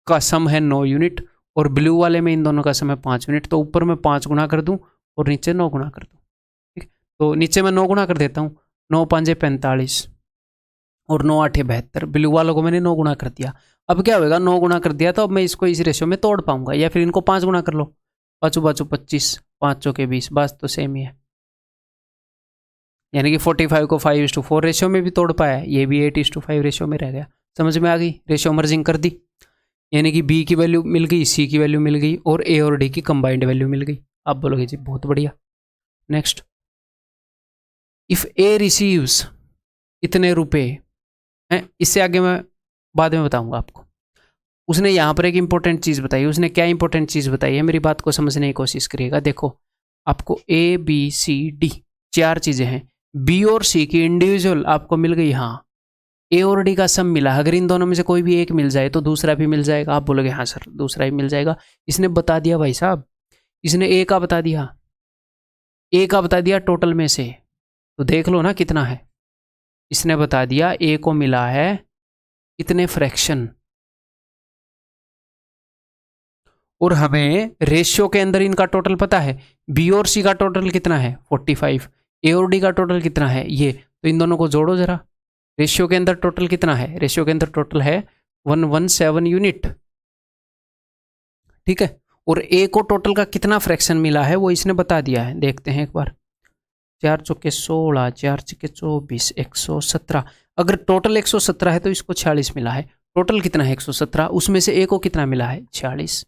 का सम है 9 यूनिट, और ब्लू वाले में इन दोनों का सम है 5 यूनिट। तो ऊपर मैं 5 गुना कर दूं और नीचे 9 गुना कर दूं, ठीक। तो नीचे मैं 9 गुना कर देता हूँ, 9 5 45 और 9 8 72। ब्लू वालों को मैंने 9 गुना कर दिया। अब क्या होगा, 9 गुना कर दिया तो अब मैं इसको इस रेशियो में तोड़ पाऊंगा, या फिर इनको 5 गुना कर लो, 5 5 25, 5 चौके 20, बस तो सेम ही है। यानी कि 45 को 5:4 रेशियो में भी तोड़ पाया, ये भी 8:5 रेशियो में रह गया। समझ में आ गई, रेशियो मर्जिंग कर दी, यानी कि बी की वैल्यू मिल गई, सी की वैल्यू मिल गई, और ए और डी की कंबाइंड वैल्यू मिल गई। आप बोलोगे जी बहुत बढ़िया। नेक्स्ट, इफ ए रिसीव्स इतने रुपए हैं, इससे आगे मैं बाद में बताऊंगा आपको। उसने यहाँ पर एक इंपॉर्टेंट चीज़ बताई। उसने क्या इंपॉर्टेंट चीज़ बताई है, मेरी बात को समझने की कोशिश करिएगा। देखो आपको ए बी सी डी 4 चीज़ें हैं, बी और सी की इंडिविजुअल आपको मिल गई, हाँ। ए और डी का सम मिला, अगर इन दोनों में से कोई भी एक मिल जाए तो दूसरा भी मिल जाएगा। आप बोलोगे हाँ सर दूसरा भी मिल जाएगा। इसने बता दिया भाई साहब, इसने ए का बता दिया, ए का बता दिया टोटल में से, तो देख लो ना कितना है। इसने बता दिया ए को मिला है कितने फ्रैक्शन, और हमें रेशियो के अंदर इनका टोटल पता है। बी और सी का टोटल कितना है 45, ए और डी का टोटल कितना है ये, तो इन दोनों को जोड़ो जरा। रेशियो के अंदर टोटल कितना है, रेशियो के अंदर टोटल है 117 यूनिट, ठीक है। और ए को टोटल का कितना फ्रैक्शन मिला है वो इसने बता दिया है, देखते हैं एक बार। 4 चौके 16, 4 चौके 24, 117। अगर टोटल 117 है तो इसको 46 मिला है। टोटल कितना है 117, उसमें से ए को कितना मिला है 46,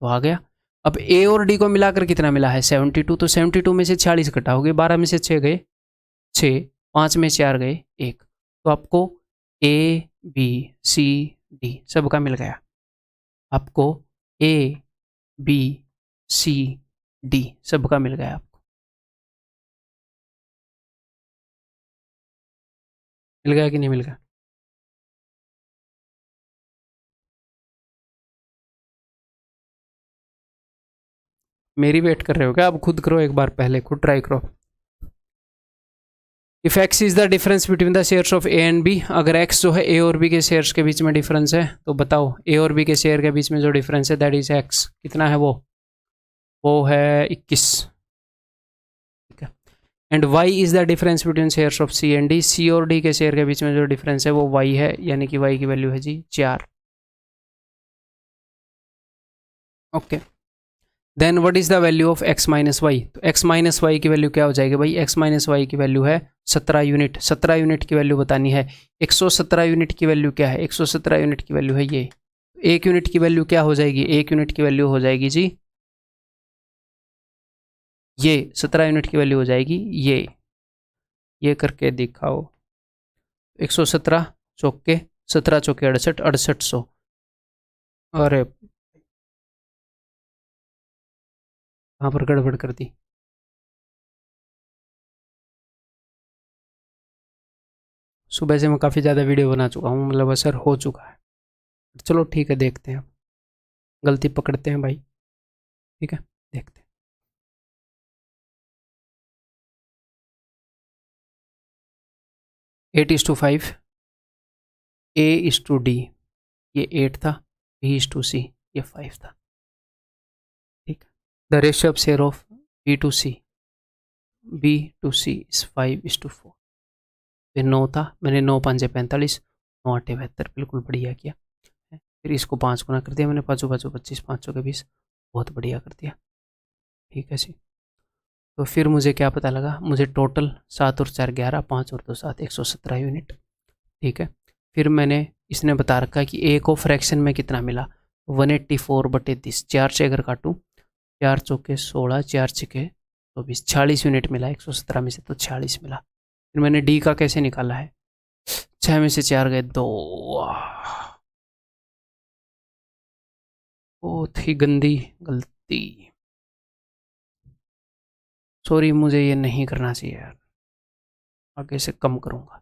तो आ गया। अब ए और डी को मिलाकर कितना मिला है 72, तो 72 में से 46 घटाओगे, 12 में से 6 गए 6, 5 में 4 गए 1, तो आपको ए बी सी डी सबका मिल गया। आपको ए बी सी डी सबका मिल गया आपको, मिल गया कि नहीं मिल गया। मेरी वेट कर रहे हो क्या, अब खुद करो एक बार, पहले खुद ट्राई करो। If X is the difference between the shares of A and B, अगर एक्स जो है ए और बी के शेयर्स के बीच में डिफरेंस है, तो बताओ ए और बी के शेयर के बीच में जो डिफरेंस है दैट इज एक्स, कितना है वो है 21, ठीक है। And why is the difference between shares of C and D, C और डी के शेयर के बीच में जो डिफरेंस है वो वाई है, यानी कि वाई की वैल्यू है जी 4। Okay, then what is the value of X minus Y, तो एक्स माइनस वाई की वैल्यू क्या हो जाएगी भाई, एक्स माइनस वाई की वैल्यू है 17 यूनिट। 17 यूनिट की वैल्यू बतानी है। 117 यूनिट की वैल्यू क्या है, 117 यूनिट की वैल्यू है ये। 1 यूनिट की वैल्यू क्या हो जाएगी, 1 यूनिट की वैल्यू हो जाएगी जी ये, 17 यूनिट की वैल्यू हो जाएगी ये करके दिखाओ। 117 चौके 17 चौके 68, 6800। अरे कहाँ पर गड़बड़ कर दी? सुबह से मैं काफ़ी ज़्यादा वीडियो बना चुका हूँ, मतलब असर हो चुका है। चलो ठीक है, देखते हैं, गलती पकड़ते हैं भाई। ठीक है, देखते हैं। 8:5, A:D, ये 8 था, B:C, ये 5 था। ठीक है, the ratio of share of B to C is 5:4। फिर 9 था, मैंने 9 5 45, 9 8 72, बिल्कुल बढ़िया किया। फिर इसको 5 गुना कर दिया मैंने, 5 5 25, 5 के 20, बहुत बढ़िया कर दिया। ठीक है जी। तो फिर मुझे क्या पता लगा, मुझे टोटल 7 और 4 11, 5 और 2 7, 117 यूनिट। ठीक है, फिर मैंने, इसने बता रखा है कि ए को फ्रैक्शन में कितना मिला, 184/30, 4 से अगर काटूँ, 4 चौके 16, 4 छके 24, 46 यूनिट मिला 117 में से, तो 46 मिला। फिर मैंने डी का कैसे निकाला है, 6 में से 4 गए 2, बहुत ही गंदी गलती, सॉरी, मुझे ये नहीं करना चाहिए यार, आगे से कम करूँगा।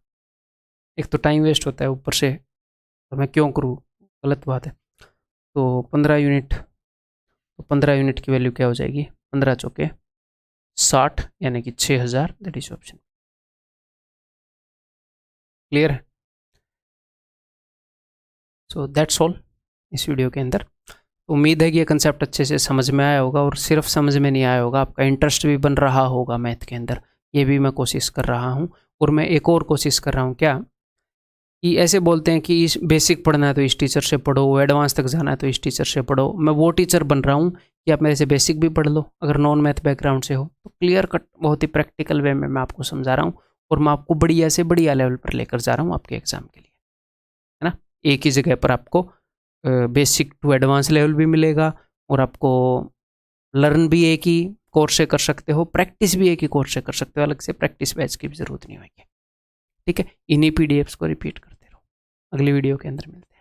एक तो टाइम वेस्ट होता है, ऊपर से तो मैं क्यों करूँ, गलत बात है। तो 15 यूनिट, तो 15 यूनिट की वैल्यू क्या हो जाएगी, 15 चौके 60, यानी कि 6000, दैट इज ऑप्शन। क्लियर है? सो दैट्स ऑल इस वीडियो के अंदर। उम्मीद है कि ये कंसेप्ट अच्छे से समझ में आया होगा, और सिर्फ समझ में नहीं आया होगा, आपका इंटरेस्ट भी बन रहा होगा मैथ के अंदर, ये भी मैं कोशिश कर रहा हूँ। और मैं एक और कोशिश कर रहा हूँ क्या, कि ऐसे बोलते हैं कि इस बेसिक पढ़ना है तो इस टीचर से पढ़ो, एडवांस तक जाना है तो इस टीचर से पढ़ो। मैं वो टीचर बन रहा हूँ कि आप मेरे से बेसिक भी पढ़ लो, अगर नॉन मैथ बैकग्राउंड से हो तो क्लियर कट, बहुत ही प्रैक्टिकल वे में मैं आपको समझा रहा हूँ, और मैं आपको बढ़िया से बढ़िया लेवल पर लेकर जा रहा हूँ आपके एग्जाम के लिए, है ना। एक ही जगह पर आपको बेसिक टू एडवांस लेवल भी मिलेगा, और आपको लर्न भी एक ही कोर्स से कर सकते हो, प्रैक्टिस भी एक ही कोर्स से कर सकते हो, अलग से प्रैक्टिस बैच की भी ज़रूरत नहीं होगी। ठीक है, इन्हीं पीडीएफ्स को रिपीट करते रहो। अगली वीडियो के अंदर मिलते हैं।